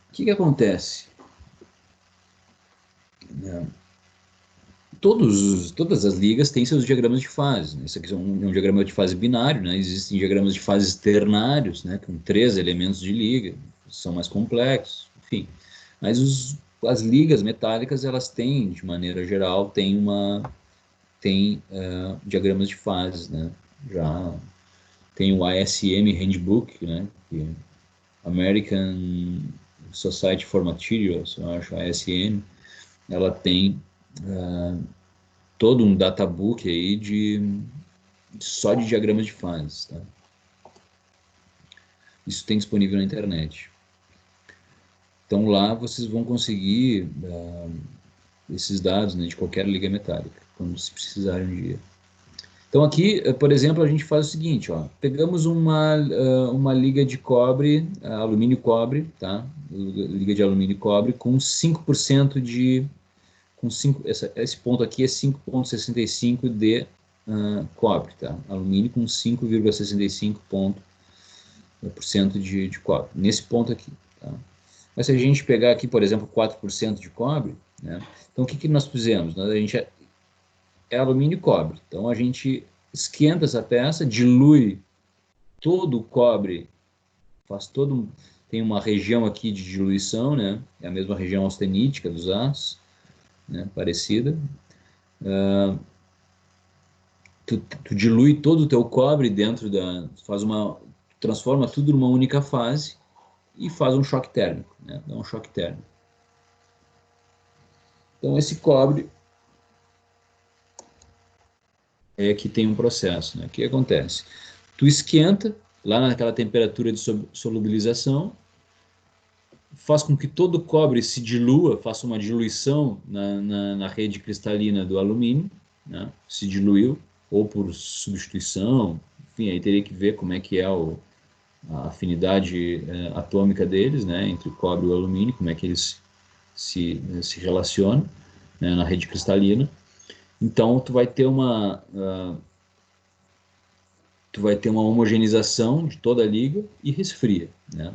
O que acontece? Todas as ligas têm seus diagramas de fase, né? Esse aqui é um diagrama de fase binário, né? Existem diagramas de fases ternários, né? Com 3 elementos de liga, são mais complexos, enfim. Mas as ligas metálicas, elas têm, de maneira geral, tem diagramas de fases, né? Já tem o ASM Handbook, né? American Society for Materials, eu acho, a ASM, ela tem todo um databook aí só de diagramas de fases, tá? Isso tem disponível na internet. Então lá vocês vão conseguir esses dados, né, de qualquer liga metálica, quando se precisarem um dia. Então aqui, por exemplo, a gente faz o seguinte, ó, pegamos uma liga de cobre, alumínio-cobre, tá? Liga de alumínio-cobre com 5% de... esse ponto aqui é 5,65 de cobre, tá? Alumínio com 5,65% de cobre, nesse ponto aqui, tá? Mas se a gente pegar aqui, por exemplo, 4% de cobre, né? Então o que nós fizemos? A gente é alumínio e cobre. Então a gente esquenta essa peça, dilui todo o cobre, faz todo tem uma região aqui de diluição, né? É a mesma região austenítica dos aços, né? Parecida. Tu dilui todo o teu cobre dentro transforma tudo numa única fase e faz um choque térmico, né? Dá um choque térmico. Então esse cobre é que tem um processo, né? O que acontece? Tu esquenta lá naquela temperatura de solubilização, faz com que todo o cobre se dilua, faça uma diluição na rede cristalina do alumínio, né? Se diluiu, ou por substituição, enfim, aí teria que ver como é que é a afinidade atômica deles, né? Entre o cobre e o alumínio, como é que eles se relacionam, né? Na rede cristalina. Então, tu vai ter uma homogeneização de toda a liga e resfria, né?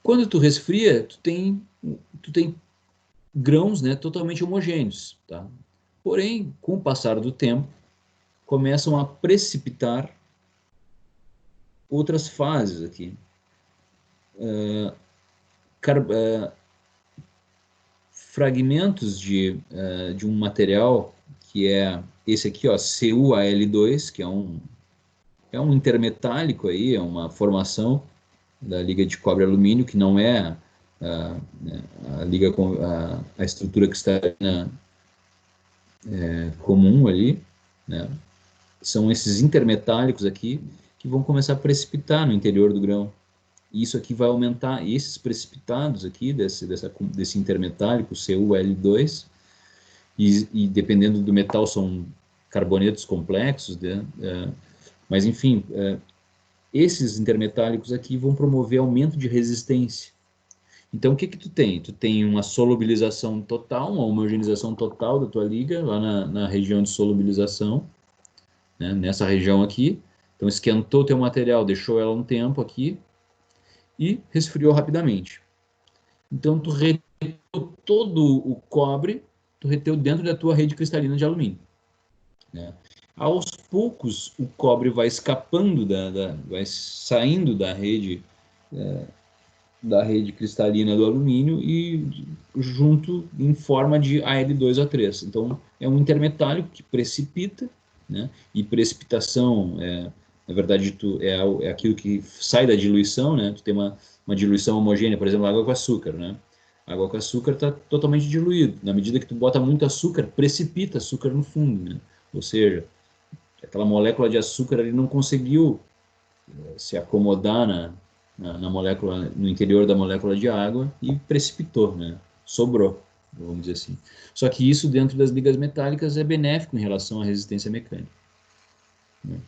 Quando tu resfria, tu tem grãos, né, totalmente homogêneos, tá? Porém, com o passar do tempo, começam a precipitar outras fases aqui. Fragmentos de um material que é esse aqui, ó, CuAl2, que é um intermetálico aí, é uma formação da liga de cobre-alumínio, que não é a liga com a estrutura cristalina comum ali, né? São esses intermetálicos aqui que vão começar a precipitar no interior do grão. E isso aqui vai aumentar, e esses precipitados aqui, desse intermetálico, CuL2, e dependendo do metal são carbonetos complexos, né? Mas enfim, esses intermetálicos aqui vão promover aumento de resistência. Então, o que que tu tem? Tu tem uma solubilização total, uma homogeneização total da tua liga, lá na região de solubilização, né? Nessa região aqui. Então, esquentou teu material, deixou ela um tempo aqui e resfriou rapidamente. Então, tu reteu todo o cobre, tu reteu dentro da tua rede cristalina de alumínio, né? Aos poucos, o cobre vai escapando, vai saindo da rede cristalina do alumínio e junto em forma de Al2O3. Então, é um intermetálico que precipita, né? E precipitação, na verdade, é aquilo que sai da diluição, né? Tu tem uma diluição homogênea, por exemplo, água com açúcar, né? Água com açúcar está totalmente diluído. Na medida que tu bota muito açúcar, precipita açúcar no fundo, né? Ou seja, aquela molécula de açúcar ali não conseguiu se acomodar na molécula, no interior da molécula de água e precipitou, né? Sobrou, vamos dizer assim. Só que isso dentro das ligas metálicas é benéfico em relação à resistência mecânica, né?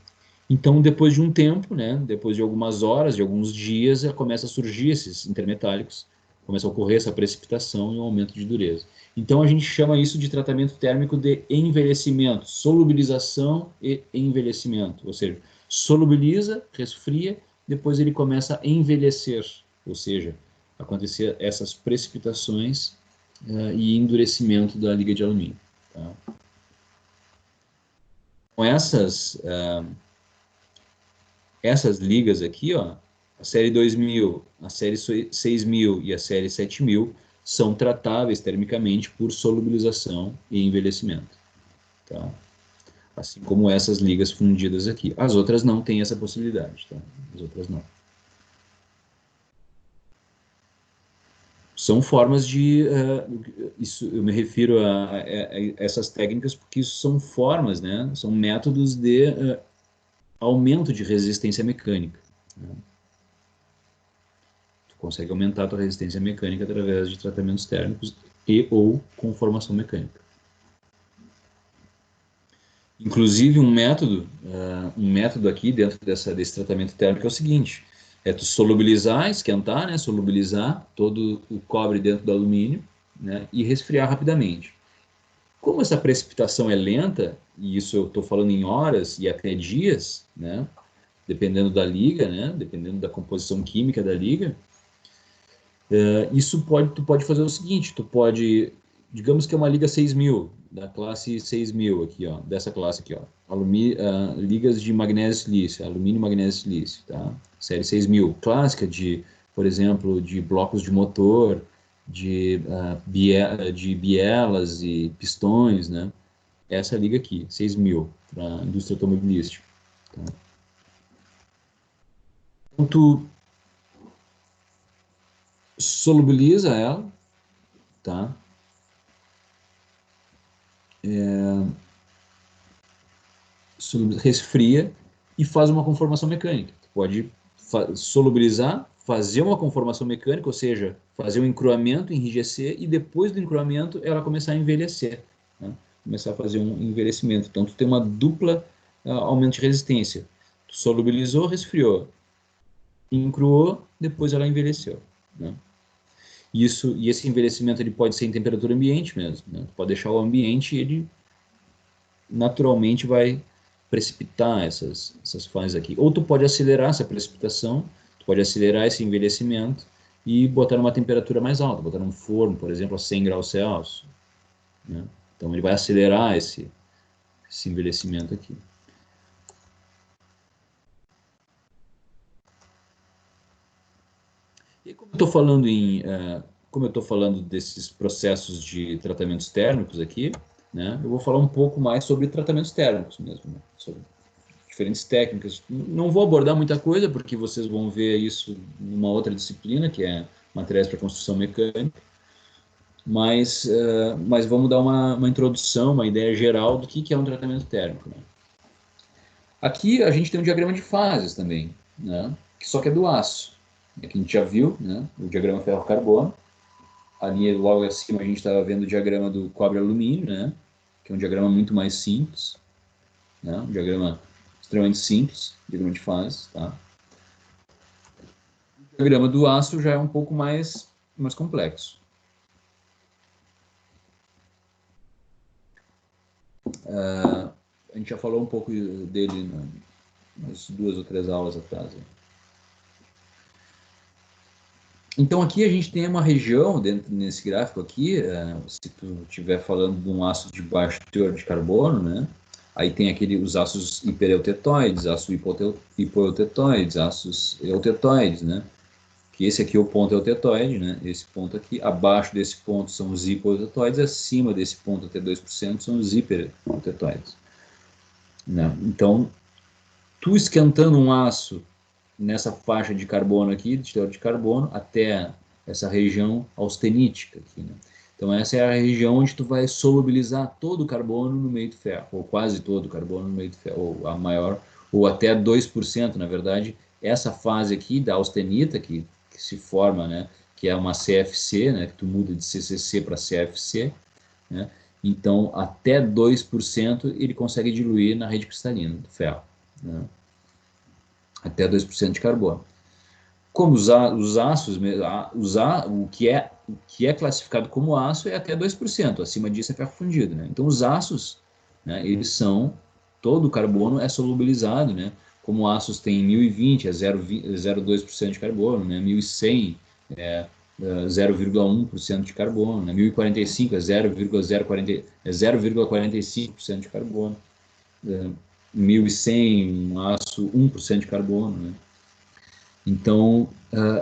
Então, depois de um tempo, né, depois de algumas horas, de alguns dias, começa a surgir esses intermetálicos, começa a ocorrer essa precipitação e um aumento de dureza. Então, a gente chama isso de tratamento térmico de envelhecimento, solubilização e envelhecimento, ou seja, solubiliza, resfria, depois ele começa a envelhecer, ou seja, acontecer essas precipitações e endurecimento da liga de alumínio. Tá? Com essas ligas aqui, ó, a série 2000, a série 6000 e a série 7000 são tratáveis termicamente por solubilização e envelhecimento, tá? Assim como essas ligas fundidas aqui. As outras não têm essa possibilidade, tá? As outras não. São formas de... isso, eu me refiro a essas técnicas porque isso são formas, né? São métodos de aumento de resistência mecânica, né? Consegue aumentar a tua resistência mecânica através de tratamentos térmicos e ou conformação mecânica. Inclusive, um método aqui dentro desse tratamento térmico é o seguinte, é tu solubilizar, esquentar, né, solubilizar todo o cobre dentro do alumínio, né, e resfriar rapidamente. Como essa precipitação é lenta, e isso eu estou falando em horas e até dias, né, dependendo da liga, né, dependendo da composição química da liga, tu pode fazer o seguinte, tu pode, digamos que é uma liga 6000, da classe 6000 aqui, ó, dessa classe aqui, ó, ligas de magnésio e silício, alumínio, magnésio e silício, tá? Série 6000, clássica de, por exemplo, de blocos de motor, de bielas e pistões, né? Essa liga aqui, 6000, para a indústria automobilística, tá? Então, tu solubiliza ela, tá? Resfria e faz uma conformação mecânica. Tu pode solubilizar, fazer uma conformação mecânica, ou seja, fazer um encruamento, enrijecer, e depois do encruamento ela começar a envelhecer, né? Começar a fazer um envelhecimento. Então, tu tem uma dupla aumento de resistência. Tu solubilizou, resfriou, encruou, depois ela envelheceu, né? E esse envelhecimento ele pode ser em temperatura ambiente mesmo, né? Tu pode deixar o ambiente e ele naturalmente vai precipitar essas fases aqui. Ou tu pode acelerar essa precipitação, tu pode acelerar esse envelhecimento e botar numa temperatura mais alta, botar num forno, por exemplo, a 100 graus Celsius, né? Então ele vai acelerar esse envelhecimento aqui. E como eu estou falando desses processos de tratamentos térmicos aqui, né, eu vou falar um pouco mais sobre tratamentos térmicos mesmo, né, sobre diferentes técnicas. Não vou abordar muita coisa, porque vocês vão ver isso numa outra disciplina, que é materiais para construção mecânica, mas vamos dar uma introdução, uma ideia geral do que é um tratamento térmico, né? Aqui a gente tem um diagrama de fases também, né, que só que é do aço. Aqui a gente já viu, né, o diagrama ferro-carbono. Ali logo acima a gente estava vendo o diagrama do cobre-alumínio, né, que é um diagrama muito mais simples, né, um diagrama extremamente simples, diagrama de fases, tá? O diagrama do aço já é um pouco mais mais complexo. A gente já falou um pouco dele nas 2 ou 3 aulas atrás. Então, aqui a gente tem uma região, dentro nesse gráfico aqui, se tu estiver falando de um ácido de baixo teor de carbono, né? Aí tem os ácidos hipereutetóides, ácidos hipoeutetóides, ácidos eutetóides, né? Que esse aqui é o ponto eutetoide, né? Esse ponto aqui, abaixo desse ponto são os hipoeutetóides, acima desse ponto até 2% são os hipereutetóides. Né? Então, tu esquentando um aço nessa faixa de carbono aqui, de teor de carbono, até essa região austenítica aqui, né? Então essa é a região onde tu vai solubilizar todo o carbono no meio do ferro, ou quase todo o carbono no meio do ferro, ou a maior, ou até 2%, na verdade, essa fase aqui da austenita, que se forma, né, que é uma CFC, né, que tu muda de CCC para CFC, né, então até 2% ele consegue diluir na rede cristalina do ferro, né, até 2% de carbono. Como os aços, o que é classificado como aço é até 2%, acima disso é ferro fundido, né? Então os aços, né, eles são, todo o carbono é solubilizado, né? Como aços tem 1020 é 0,2% de carbono, né? 1100 é 0,1% de carbono, né? 1045 é 0,45% de carbono, 1100 um aço 1% de carbono, né? Então,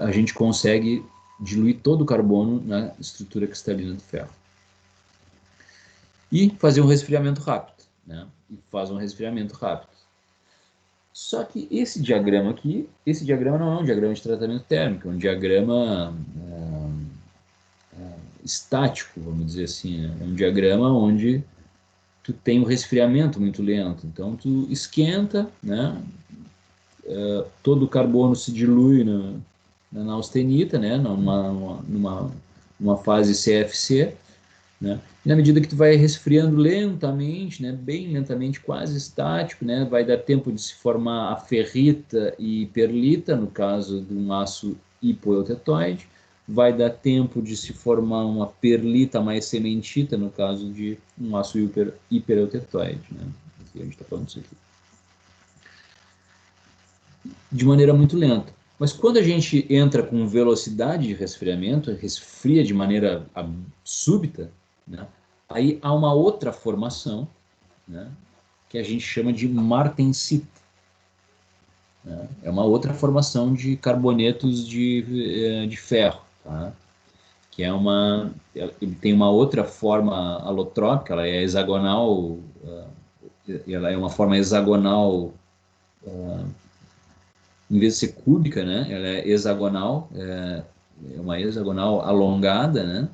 a gente consegue diluir todo o carbono na estrutura cristalina do ferro. E fazer um resfriamento rápido, né? E faz um resfriamento rápido. Só que esse diagrama aqui, esse diagrama não é um diagrama de tratamento térmico, é um diagrama estático, vamos dizer assim, né? É um diagrama onde tu tem um resfriamento muito lento. Então, tu esquenta, né? Todo o carbono se dilui na austenita, né, numa fase CFC, né, e na medida que tu vai resfriando lentamente, né, bem lentamente, quase estático, né, vai dar tempo de se formar a ferrita e perlita, no caso de um aço hipoeutetóide, vai dar tempo de se formar uma perlita mais sementita, no caso de um aço hipereutetóide, né, aqui a gente está falando disso aqui. De maneira muito lenta. Mas quando a gente entra com velocidade de resfriamento, resfria de maneira súbita, né, aí há uma outra formação, né, que a gente chama de martensita. Né, é uma outra formação de carbonetos de ferro, tá, que é ele tem uma outra forma alotrópica, ela é hexagonal, ela é uma forma hexagonal, em vez de ser cúbica, né, ela é hexagonal, é uma hexagonal alongada, né,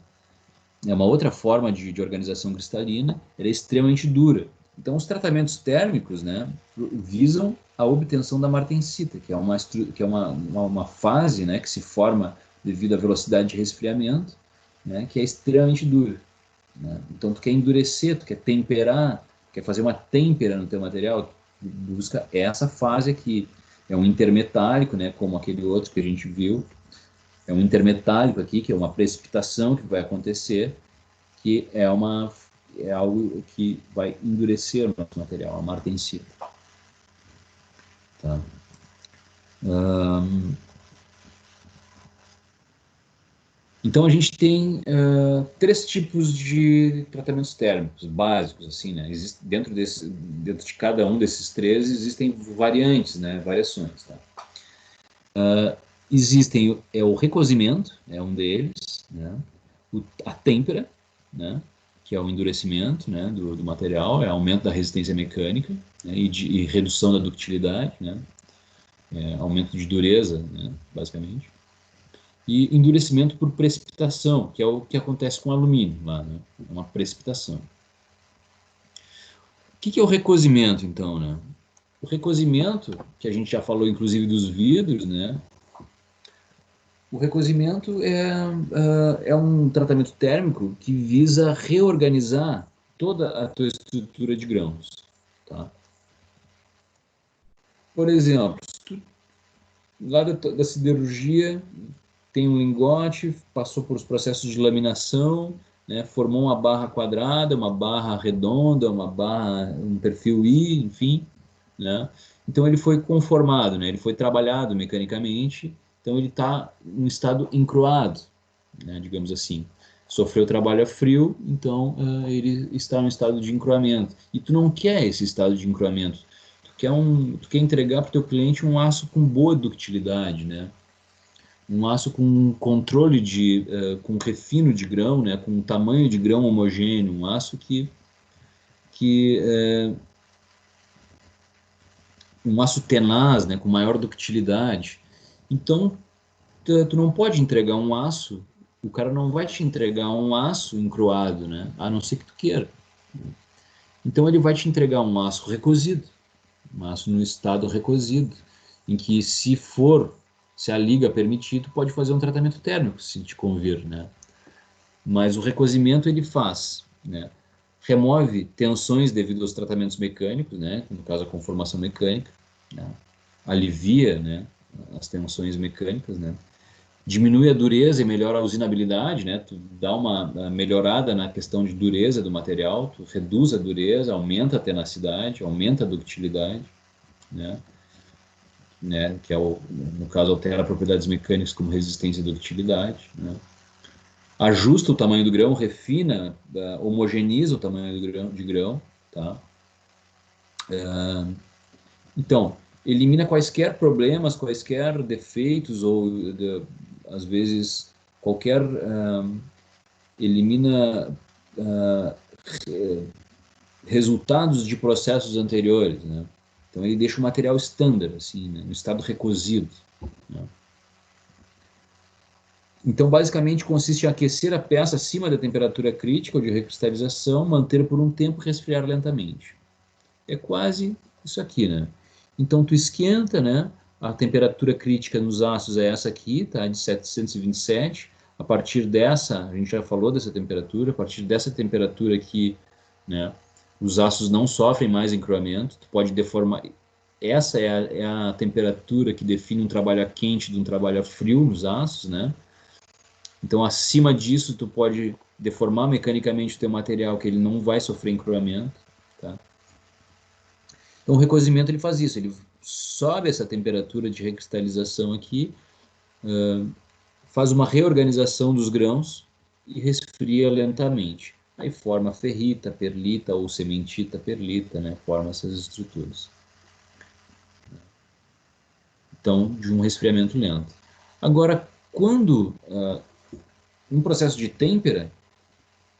é uma outra forma de organização cristalina, ela é extremamente dura. Então, os tratamentos térmicos, né, visam a obtenção da martensita, que é uma fase, né, que se forma devido à velocidade de resfriamento, né, que é extremamente dura. Né? Então, tu quer endurecer, tu quer temperar, quer fazer uma têmpera no teu material, tu busca essa fase aqui. É um intermetálico, né, como aquele outro que a gente viu. É um intermetálico aqui, que é uma precipitação que vai acontecer, que é algo que vai endurecer o nosso material, a martensita. Tá? Então a gente tem 3 tipos de tratamentos térmicos básicos, assim, né? Dentro de cada um desses 3 existem variantes, né? Variações, tá? Existem o recozimento, é um deles, né? A têmpera, né? Que é o endurecimento, né? do material, é aumento da resistência mecânica, né? e redução da ductilidade, né? Aumento de dureza, né? Basicamente. E endurecimento por precipitação, que é o que acontece com o alumínio lá, né? É uma precipitação. O que é o recozimento, então, né? O recozimento, que a gente já falou inclusive dos vidros, né? O recozimento é um tratamento térmico que visa reorganizar toda a tua estrutura de grãos, tá? Por exemplo, lá da siderurgia, tem um lingote, passou por os processos de laminação, né, formou uma barra quadrada, uma barra redonda, uma barra, um perfil I, enfim, né? Então ele foi conformado, né? Ele foi trabalhado mecanicamente, então ele está em estado encruado, né, digamos assim. Sofreu trabalho a frio, então ele está em estado de encruamento. E tu não quer esse estado de encruamento. Tu quer entregar para o teu cliente um aço com boa ductilidade, né? Um aço com controle com refino de grão, né? Com tamanho de grão homogêneo, um aço que um aço tenaz, né? Com maior ductilidade. Então, tu não pode entregar um aço, o cara não vai te entregar um aço encruado, né? A não ser que tu queira. Então ele vai te entregar um aço recozido, um aço no estado recozido, em que se a liga permitir, tu pode fazer um tratamento térmico, se te convir, né? Mas o recozimento ele faz, né? Remove tensões devido aos tratamentos mecânicos, né? No caso a conformação mecânica, né? Alivia, né? As tensões mecânicas, né? Diminui a dureza e melhora a usinabilidade, né? Tu dá uma melhorada na questão de dureza do material, tu reduz a dureza, aumenta a tenacidade, aumenta a ductilidade, né? Que é no caso altera propriedades mecânicas como resistência e ductilidade, né? Ajusta o tamanho do grão, refina, homogeneiza o tamanho de grão, tá? Então, elimina quaisquer problemas, quaisquer defeitos ou às vezes qualquer elimina uh, resultados de processos anteriores, né? Então ele deixa o material estándar, assim, né? No estado recozido, né? Então, basicamente, consiste em aquecer a peça acima da temperatura crítica ou de recristalização, manter por um tempo e resfriar lentamente. É quase isso aqui, né? Então, tu esquenta, né? A temperatura crítica nos aços é essa aqui, tá? De 727. A partir dessa, a gente já falou dessa temperatura, a partir dessa temperatura aqui, né? Os aços não sofrem mais encruamento, tu pode deformar. Essa é a temperatura que define um trabalho a quente de um trabalho a frio nos aços, né? Então, acima disso, tu pode deformar mecanicamente o teu material, que ele não vai sofrer encruamento, tá? Então, o recozimento ele faz isso, ele sobe essa temperatura de recristalização aqui, faz uma reorganização dos grãos e resfria lentamente. Aí forma ferrita, perlita ou cementita, perlita, né? Forma essas estruturas. Então, de um resfriamento lento. Agora, quando um processo de têmpera,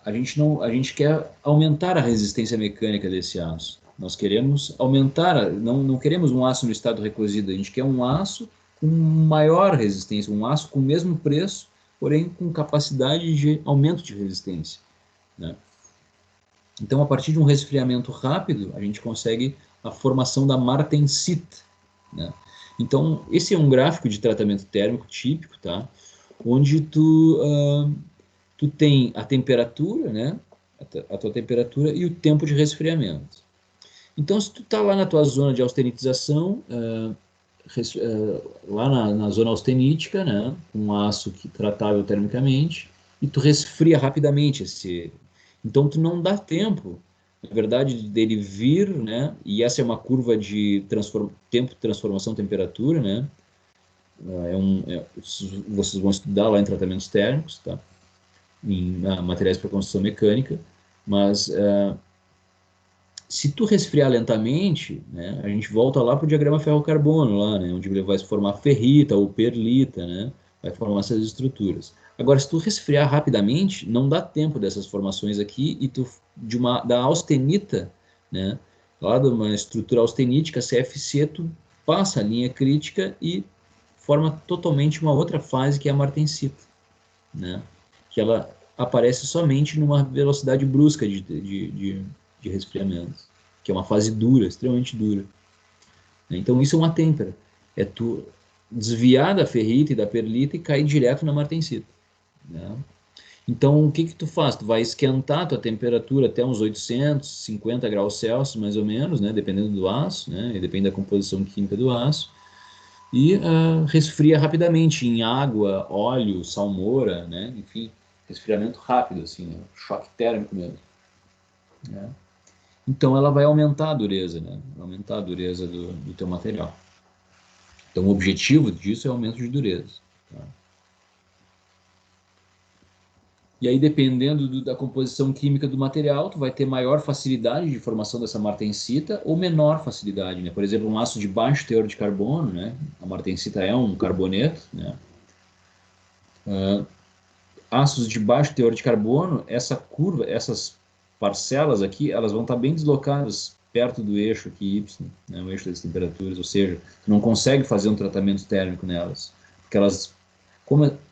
a gente quer aumentar a resistência mecânica desse aço. Nós queremos aumentar, não queremos um aço no estado recozido, a gente quer um aço com maior resistência, um aço com o mesmo preço, porém com capacidade de aumento de resistência, né? Então, a partir de um resfriamento rápido, a gente consegue a formação da martensita, né? Então, esse é um gráfico de tratamento térmico típico, tá? Onde tu tem a temperatura, né? A tua temperatura e o tempo de resfriamento. Então, se tu está lá na tua zona de austenitização, lá na zona austenítica, né? Um aço tratável termicamente, e tu resfria rapidamente esse. Então, tu não dá tempo, na verdade, dele vir, né? E essa é uma curva de tempo de transformação temperatura, né? Vocês vão estudar lá em tratamentos térmicos, tá? Em materiais para construção mecânica, mas se tu resfriar lentamente, né, a gente volta lá para o diagrama ferro-carbono, lá, né, onde ele vai se formar ferrita ou perlita, né, vai formar essas estruturas. Agora, se tu resfriar rapidamente, não dá tempo dessas formações aqui e tu da austenita, né, lá de uma estrutura austenítica, CFC, tu passa a linha crítica e forma totalmente uma outra fase que é a martensita, né? Que ela aparece somente numa velocidade brusca de resfriamento, que é uma fase dura, extremamente dura. Então isso é uma têmpera, é tu desviar da ferrita e da perlita e cair direto na martensita, né? Então o que que tu faz? Tu vai esquentar a tua temperatura até uns 850 graus Celsius, mais ou menos, né? Dependendo do aço, né? E depende da composição química do aço. e resfria rapidamente em água, óleo, salmoura, né? Enfim, resfriamento rápido, assim, né? Choque térmico mesmo, né? Então ela vai aumentar a dureza, né? Aumentar a dureza do teu material. Então o objetivo disso é o aumento de dureza. Tá? E aí, dependendo da composição química do material, tu vai ter maior facilidade de formação dessa martensita ou menor facilidade, né? Por exemplo, um aço de baixo teor de carbono, né? A martensita é um carboneto, né? Aços de baixo teor de carbono, essa curva, essas parcelas aqui, elas vão estar bem deslocadas perto do eixo aqui Y, né? O eixo das temperaturas, ou seja, tu não consegue fazer um tratamento térmico nelas, porque elas,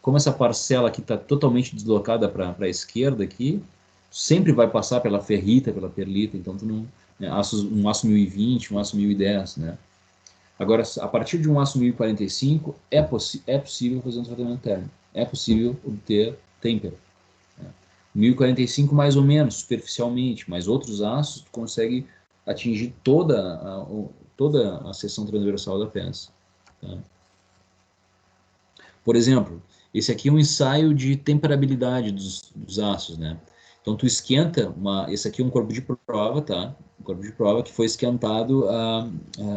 como essa parcela aqui está totalmente deslocada para a esquerda aqui, sempre vai passar pela ferrita, pela perlita, então tu não, né, um aço 1020, um aço 1010, né? Agora, a partir de um aço 1045, é possível fazer um tratamento térmico, é possível obter têmpera. Né? 1045 mais ou menos, superficialmente, mas outros aços tu consegue atingir toda a seção transversal da peça. Tá? Por exemplo, esse aqui é um ensaio de temperabilidade dos aços, né? Então tu esquenta esse aqui é um corpo de prova, tá? Um corpo de prova que foi esquentado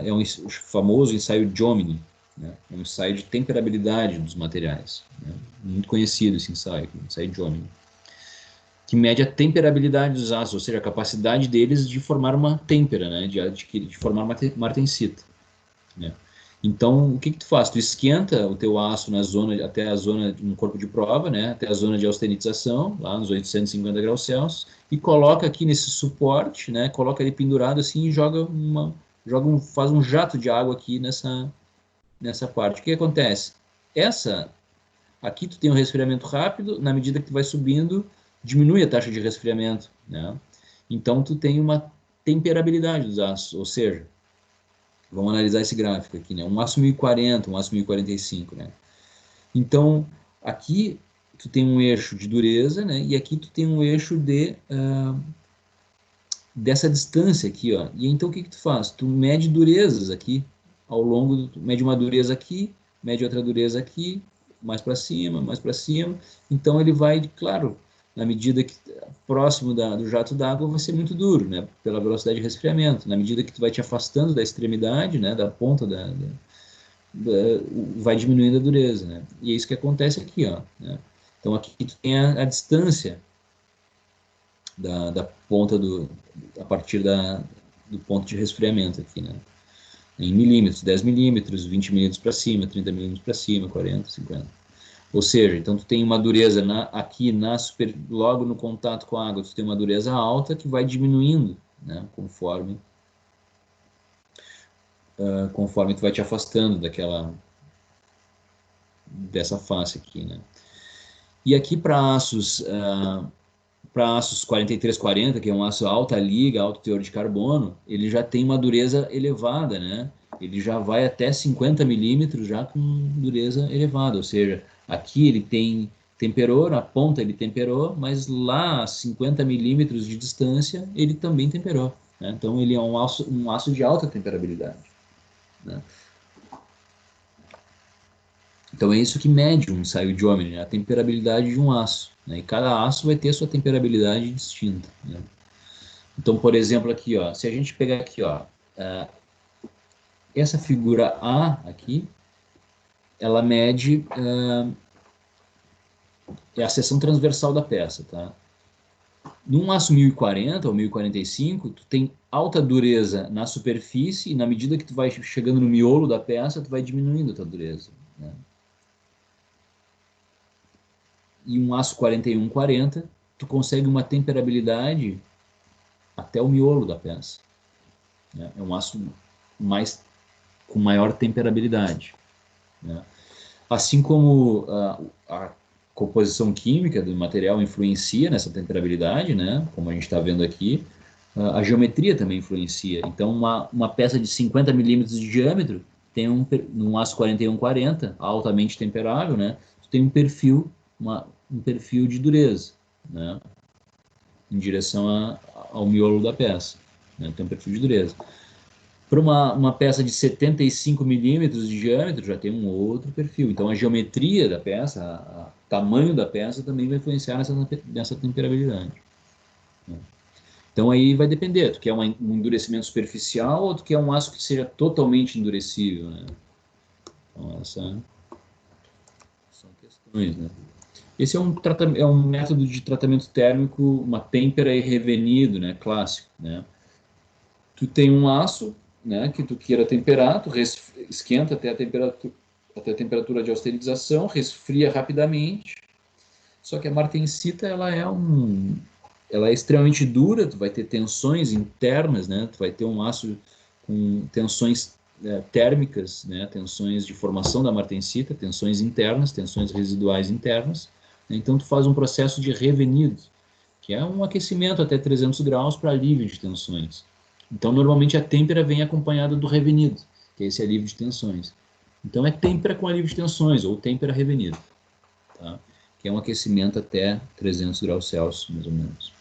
é o famoso ensaio Jomini, né? É um ensaio de temperabilidade dos materiais, né? Muito conhecido esse ensaio, ensaio Jomini, que mede a temperabilidade dos aços, ou seja, a capacidade deles de formar uma têmpera, né? De formar uma martensita, né? Então, o que que tu faz? Tu esquenta o teu aço até a zona, um corpo de prova, né? Até a zona de austenitização, lá nos 850 graus Celsius, e coloca aqui nesse suporte, né? Coloca ele pendurado assim e faz um jato de água aqui nessa parte. O que acontece? Aqui tu tem um resfriamento rápido, na medida que tu vai subindo, diminui a taxa de resfriamento, né? Então, tu tem uma temperabilidade dos aços, ou seja, vamos analisar esse gráfico aqui, né? Um aço 1040, um aço 1045, né? Então, aqui tu tem um eixo de dureza, né? E aqui tu tem um eixo dessa distância aqui, ó. E então o que que tu faz? Tu mede durezas aqui ao longo, tu mede uma dureza aqui, mede outra dureza aqui, mais para cima, mais para cima. Então ele vai, claro, na medida que próximo do jato d'água vai ser muito duro, né? Pela velocidade de resfriamento. Na medida que tu vai te afastando da extremidade, né? Da ponta vai diminuindo a dureza, né? E é isso que acontece aqui, ó. Né? Então aqui tu tem a distância da ponta a partir do ponto de resfriamento aqui, né? Em milímetros, 10 milímetros, 20 milímetros para cima, 30 milímetros para cima, 40, 50. Ou seja, então tu tem uma dureza aqui logo no contato com a água, tu tem uma dureza alta que vai diminuindo, né? Conforme tu vai te afastando dessa face aqui, né? E aqui para aços 4340, que é um aço alta liga, alto teor de carbono, ele já tem uma dureza elevada, né? Ele já vai até 50 milímetros já com dureza elevada, ou seja, aqui ele temperou, na ponta ele temperou, mas lá a 50 milímetros de distância ele também temperou, né? Então ele é um aço de alta temperabilidade, né? Então é isso que mede um ensaio de Ohmsden, né? A temperabilidade de um aço, né? E cada aço vai ter sua temperabilidade distinta, né? Então, por exemplo, aqui, ó, se a gente pegar aqui, ó, essa figura A aqui, ela mede a seção transversal da peça, tá? Num aço 1040 ou 1045, tu tem alta dureza na superfície e na medida que tu vai chegando no miolo da peça, tu vai diminuindo a tua dureza, né? E um aço 4140, tu consegue uma temperabilidade até o miolo da peça, né? É um aço com maior temperabilidade, né? Assim como a composição química do material influencia nessa temperabilidade, né? Como a gente está vendo aqui, a geometria também influencia. Então, uma peça de 50 milímetros de diâmetro tem num aço 4140, altamente temperável, né? Tem um perfil de dureza, né? Em direção ao miolo da peça, né? Tem um perfil de dureza. Para uma peça de 75 milímetros de diâmetro, já tem um outro perfil. Então, a geometria da peça, o tamanho da peça também vai influenciar nessa temperabilidade. Então, aí vai depender. Tu quer um endurecimento superficial ou tu quer um aço que seja totalmente endurecível, né? Então, essas são questões, né? Esse é um método de tratamento térmico, uma têmpera e revenido, né? Clássico, né? Tu tem um aço, né, que tu queira temperar, tu esquenta até a temperatura de austerização, resfria rapidamente. Só que a martensita ela é extremamente dura, tu vai ter tensões internas, né? Tu vai ter um aço com tensões térmicas, né? Tensões de formação da martensita, tensões internas, tensões residuais internas. Então tu faz um processo de revenido, que é um aquecimento até 300 graus para alívio de tensões. Então, normalmente, a têmpera vem acompanhada do revenido, que é esse alívio de tensões. Então, é têmpera com alívio de tensões, ou têmpera revenido, tá? Que é um aquecimento até 300 graus Celsius, mais ou menos.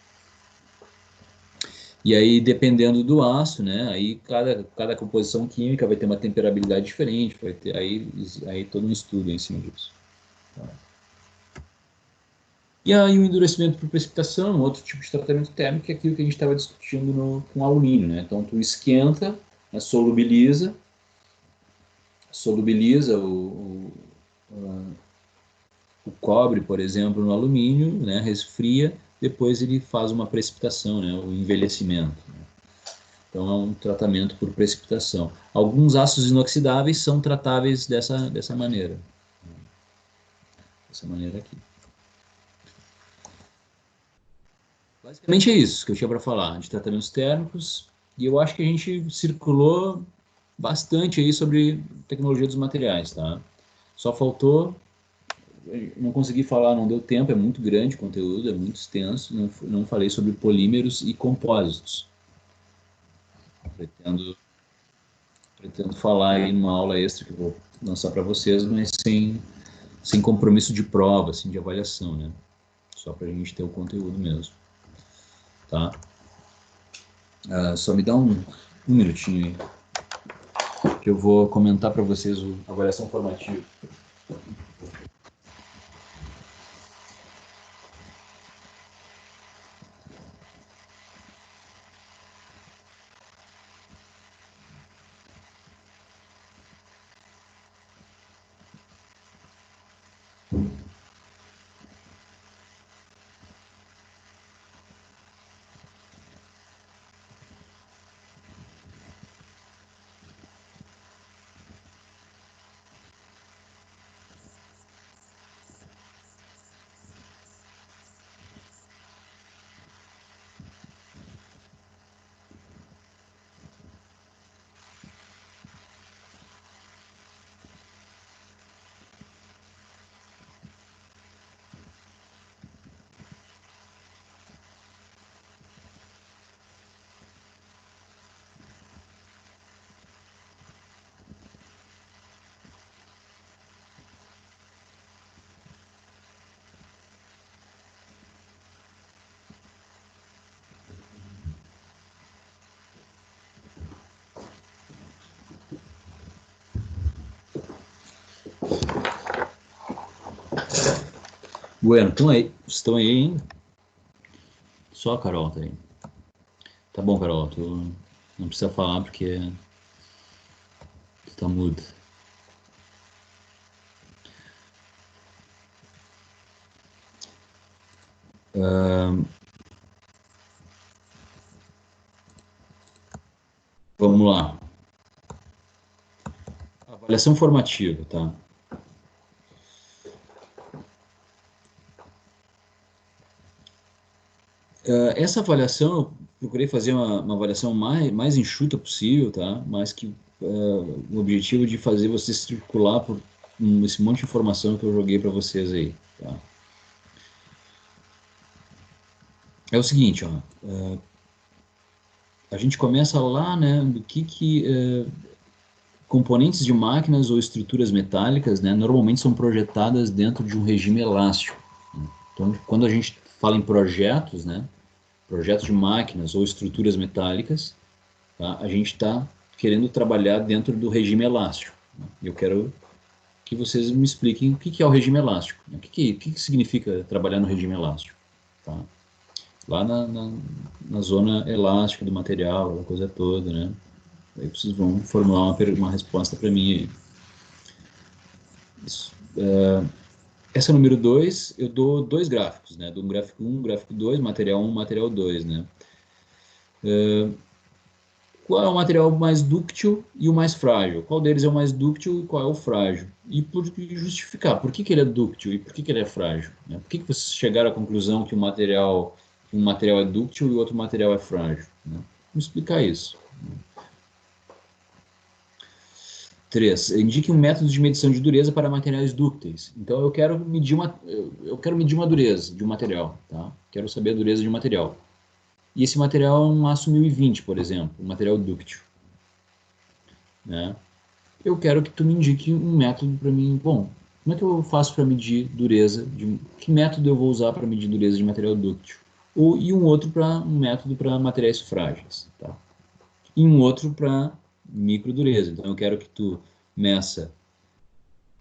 E aí, dependendo do aço, né, aí cada composição química vai ter uma temperabilidade diferente, vai ter aí todo um estudo em cima disso. Tá? E aí o endurecimento por precipitação, outro tipo de tratamento térmico, é aquilo que a gente estava discutindo com alumínio, né? Então tu esquenta, né, solubiliza o cobre, por exemplo, no alumínio, né? Resfria, depois ele faz uma precipitação, né? O envelhecimento. Né? Então é um tratamento por precipitação. Alguns aços inoxidáveis são tratáveis dessa maneira. Dessa maneira aqui. Basicamente é isso que eu tinha para falar de tratamentos térmicos, e eu acho que a gente circulou bastante aí sobre tecnologia dos materiais, tá? Só faltou, não consegui falar, não deu tempo, é muito grande o conteúdo, é muito extenso, não falei sobre polímeros e compósitos. Pretendo, pretendo falar aí numa aula extra que eu vou lançar para vocês, mas sem compromisso de prova, assim, de avaliação, né? Só para a gente ter o conteúdo mesmo, tá? Só me dá um minutinho aí, que eu vou comentar para vocês a avaliação formativa. Bueno, estão aí ainda? Só a Carol tá aí. Tá bom, Carol, tu não precisa falar porque tu tá mudo. Vamos lá. Avaliação formativa, tá? Essa avaliação, eu procurei fazer uma avaliação mais enxuta possível, tá? Mas que o objetivo de fazer você circular por esse monte de informação que eu joguei para vocês aí, tá? É o seguinte, ó, a gente começa lá, né, do que componentes de máquinas ou estruturas metálicas, né, normalmente são projetadas dentro de um regime elástico. Né? Então, quando a gente fala em projetos, né, projetos de máquinas ou estruturas metálicas, tá, a gente está querendo trabalhar dentro do regime elástico. Né? Eu quero que vocês me expliquem o que é o regime elástico. Né? O que significa trabalhar no regime elástico? Tá? Lá na zona elástica do material, a coisa toda, né? Aí vocês vão formular uma resposta para mim aí. Isso. Essa número 2, eu dou dois gráficos, né? Dou um gráfico 1, gráfico 2, material 1, material 2, né? Qual é o material mais dúctil e o mais frágil? Qual deles é o mais dúctil e qual é o frágil? E por justificar, por que ele é dúctil e por que ele é frágil? Né? Por que vocês chegaram à conclusão que um material é dúctil e o outro material é frágil? Né? Vamos explicar isso. 3. Indique um método de medição de dureza para materiais dúcteis. Então, eu quero medir uma dureza de um material. Tá? Quero saber a dureza de um material. E esse material é um aço 1020, por exemplo, um material dúctil. Né? Eu quero que tu me indique um método para mim. Bom, como é que eu faço para medir dureza? Que método eu vou usar para medir dureza de material dúctil? E um método para materiais frágeis. Tá? E um outro para microdureza. Então, eu quero que tu meça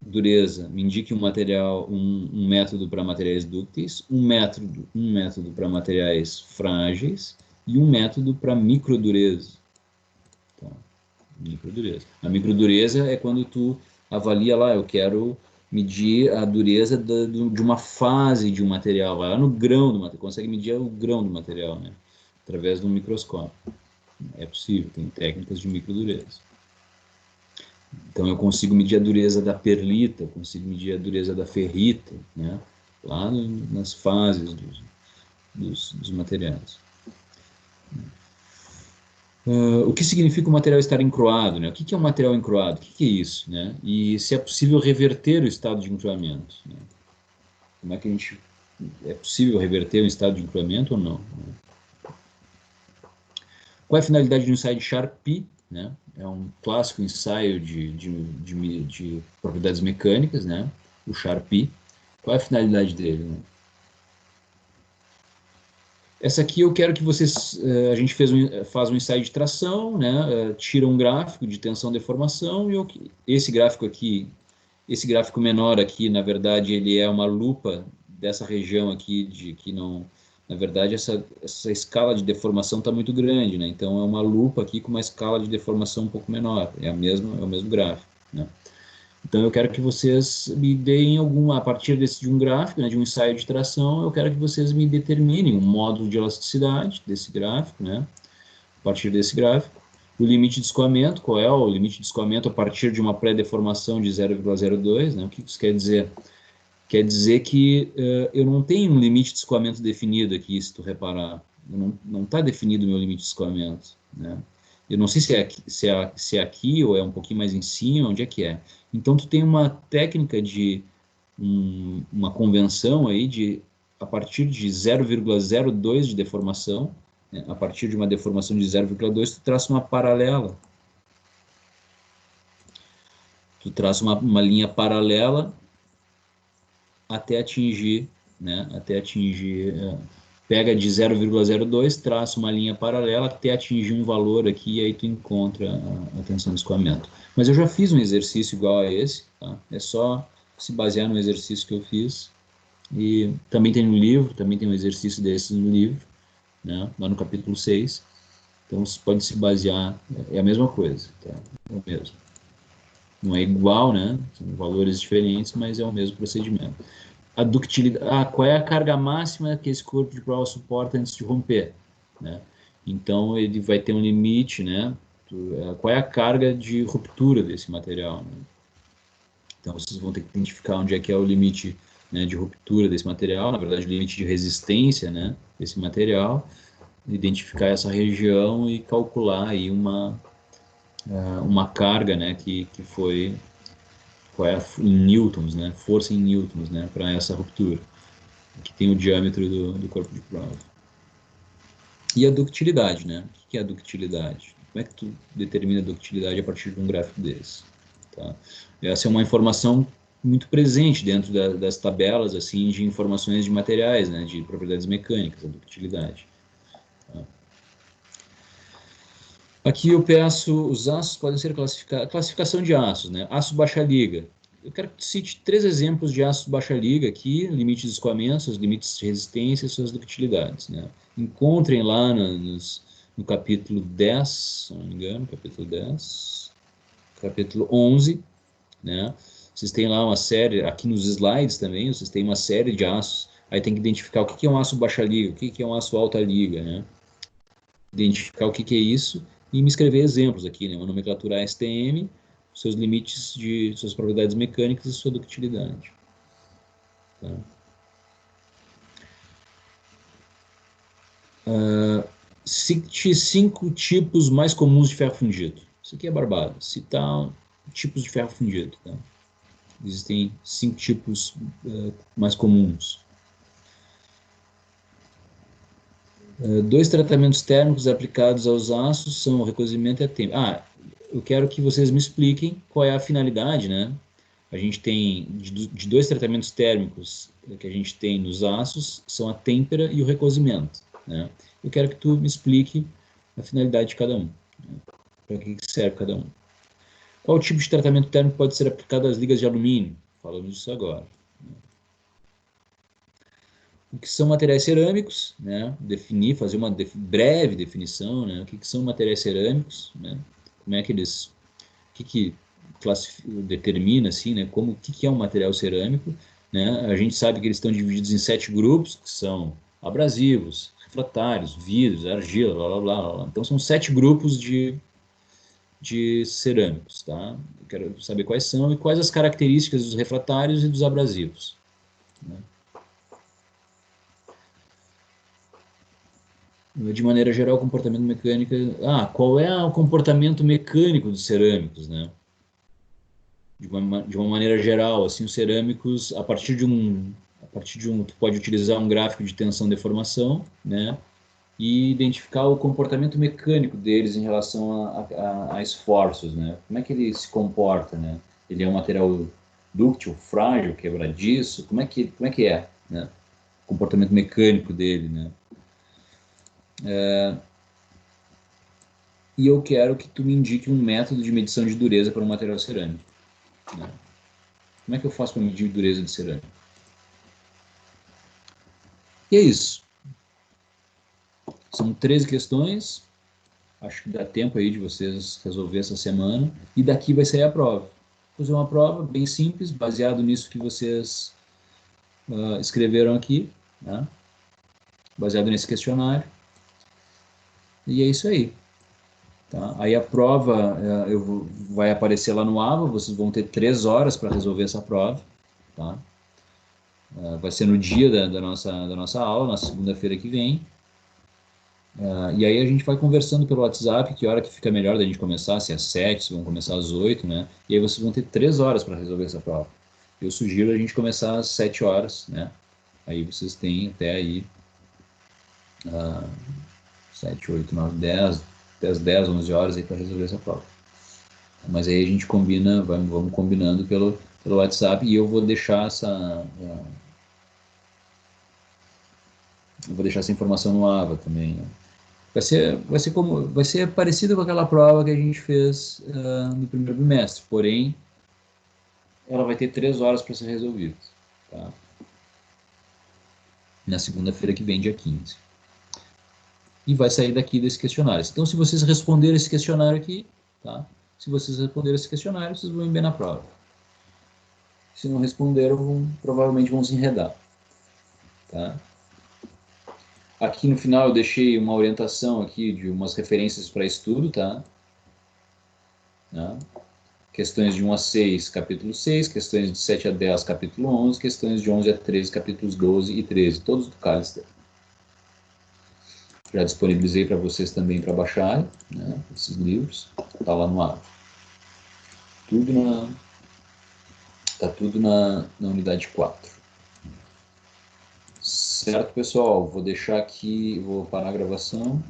dureza, me indique um método para materiais dúcteis, um método para materiais frágeis e um método para microdureza. Tá? Microdureza. A microdureza é quando tu avalia lá, eu quero medir a dureza de uma fase de um material, vai lá no grão do material, consegue medir o grão do material, né? Através de um microscópio. É possível, tem técnicas de microdureza. Então eu consigo medir a dureza da perlita, consigo medir a dureza da ferrita, né? Lá nas fases dos materiais. O que significa o material estar encroado? Né? O que é um material encroado? O que é isso? Né? E se é possível reverter o estado de encroamento? Né? Como é que é possível reverter o estado de encroamento ou não? Né? Qual é a finalidade de um ensaio de Charpy? Né? É um clássico ensaio de propriedades mecânicas, né? O Charpy. Qual é a finalidade dele? Né? Essa aqui eu quero que vocês, a gente faz um ensaio de tração, né? Tira um gráfico de tensão-deformação e esse gráfico menor aqui, na verdade, ele é uma lupa dessa região aqui de que não, na verdade, essa escala de deformação está muito grande, né? Então é uma lupa aqui com uma escala de deformação um pouco menor, é o mesmo gráfico, né? Então eu quero que vocês me deem a partir de um gráfico, né, de um ensaio de tração, eu quero que vocês me determinem um módulo de elasticidade desse gráfico, né? A partir desse gráfico. O limite de escoamento, qual é o limite de escoamento a partir de uma pré-deformação de 0,02, né? O que isso quer dizer? Quer dizer que eu não tenho um limite de escoamento definido aqui, se tu reparar. Não está definido o meu limite de escoamento, né? Eu não sei se é aqui ou é um pouquinho mais em cima, onde é que é. Então, tu tem uma técnica uma convenção aí a partir de 0,02 de deformação, né? A partir de uma deformação de 0,2, tu traça uma paralela. Tu traça uma linha paralela até atingir, né? Pega de 0,02, traça uma linha paralela até atingir um valor aqui, e aí tu encontra a tensão de escoamento. Mas eu já fiz um exercício igual a esse, tá? É só se basear no exercício que eu fiz. E também tem no livro, também tem um exercício desses no livro, né? Lá no capítulo 6. Então, você pode se basear, é a mesma coisa, tá? É o mesmo. Não é igual, né? São valores diferentes, mas é o mesmo procedimento. A ductilidade, qual é a carga máxima que esse corpo de prova suporta antes de romper, né? Então ele vai ter um limite, né? Qual é a carga de ruptura desse material, né? Então vocês vão ter que identificar onde é que é o limite, né, de ruptura desse material, na verdade o limite de resistência, né, desse material, identificar essa região e calcular aí uma carga, né, que foi qual é em newtons, né, força em newtons, né, para essa ruptura, que tem o diâmetro do corpo de prova. E a ductilidade, né? O que é a ductilidade? Como é que tu determina a ductilidade a partir de um gráfico desse? Tá? Essa é uma informação muito presente dentro das tabelas assim de informações de materiais, né, de propriedades mecânicas, a ductilidade. Tá? Aqui eu peço, os aços podem ser classificados, classificação de aços, né? Aço baixa-liga. Eu quero que tu cite 3 exemplos de aços baixa-liga aqui, limites de escoamento, seus limites de resistência e suas ductilidades, né? Encontrem lá no capítulo 10, se não me engano, capítulo 10, capítulo 11, né? Vocês têm lá uma série, aqui nos slides também, vocês têm uma série de aços, aí tem que identificar o que é um aço baixa-liga, o que é um aço alta-liga, né? Identificar o que é isso e me escrever exemplos aqui, né? Uma nomenclatura ASTM, seus limites de suas propriedades mecânicas e sua ductilidade. Tá? Cite 5 tipos mais comuns de ferro fundido. Isso aqui é barbado. Citar tipos de ferro fundido. Tá? Existem 5 tipos mais comuns. 2 tratamentos térmicos aplicados aos aços são o recozimento e a têmpera. Eu quero que vocês me expliquem qual é a finalidade, né? A gente tem, de 2 tratamentos térmicos que a gente tem nos aços, são a têmpera e o recozimento, né? Eu quero que tu me explique a finalidade de cada um, né? Para que serve cada um. Qual tipo de tratamento térmico pode ser aplicado às ligas de alumínio? Falamos disso agora. O que são materiais cerâmicos, né? Definir, fazer uma breve definição, né? O que são materiais cerâmicos, né? Como é que eles, o que determina, assim, né? Como, o que é um material cerâmico, né? A gente sabe que eles estão divididos em 7 grupos, que são abrasivos, refratários, vidros, argila, blá, blá, blá, blá. Então, são 7 grupos de cerâmicos, tá? Eu quero saber quais são e quais as características dos refratários e dos abrasivos, né? De maneira geral, o comportamento mecânico. Qual é o comportamento mecânico dos cerâmicos, né? De uma maneira geral, assim, os cerâmicos, tu pode utilizar um gráfico de tensão-deformação, né? E identificar o comportamento mecânico deles em relação a esforços, né? Como é que ele se comporta, né? Ele é um material dúctil, frágil, quebradiço? Como é que é, né? O comportamento mecânico dele, né? E eu quero que tu me indique um método de medição de dureza para um material cerâmico, né? Como é que eu faço para medir dureza de cerâmica? E é isso. São 13 questões. Acho que dá tempo aí de vocês resolver essa semana. E daqui vai sair a prova. Vou fazer uma prova bem simples, baseado nisso que vocês escreveram aqui, né? Baseado nesse questionário. E é isso aí. Tá? Aí a prova vai aparecer lá no AVA, vocês vão ter 3 horas para resolver essa prova. Tá? Vai ser no dia da nossa aula, na segunda-feira que vem. E aí a gente vai conversando pelo WhatsApp, que hora que fica melhor da gente começar, se é às 7, se vão começar às 8, né? E aí vocês vão ter 3 horas para resolver essa prova. Eu sugiro a gente começar às 7 horas, né? Aí vocês têm até aí 7, 8, 9, 10, até as 10, 11 horas aí para resolver essa prova. Mas aí a gente combina, vamos combinando pelo WhatsApp e eu vou deixar essa informação no AVA também, né? Vai ser parecido com aquela prova que a gente fez no primeiro bimestre, porém ela vai ter 3 horas para ser resolvida, tá? Na segunda-feira que vem, dia 15. E vai sair daqui desse questionário. Então, se vocês responderem esse questionário aqui, tá? Se vocês responderem esse questionário, vocês vão ir bem na prova. Se não responderam, provavelmente vão se enredar, tá? Aqui no final eu deixei uma orientação aqui de umas referências para estudo, tá? Tá? Questões de 1 a 6, capítulo 6, questões de 7 a 10, capítulo 11, questões de 11 a 13, capítulos 12 e 13, todos do Callister. Já disponibilizei para vocês também para baixarem, né, esses livros, tá lá no ar. Tá tudo na unidade 4. Certo, pessoal? Vou deixar aqui, vou parar a gravação.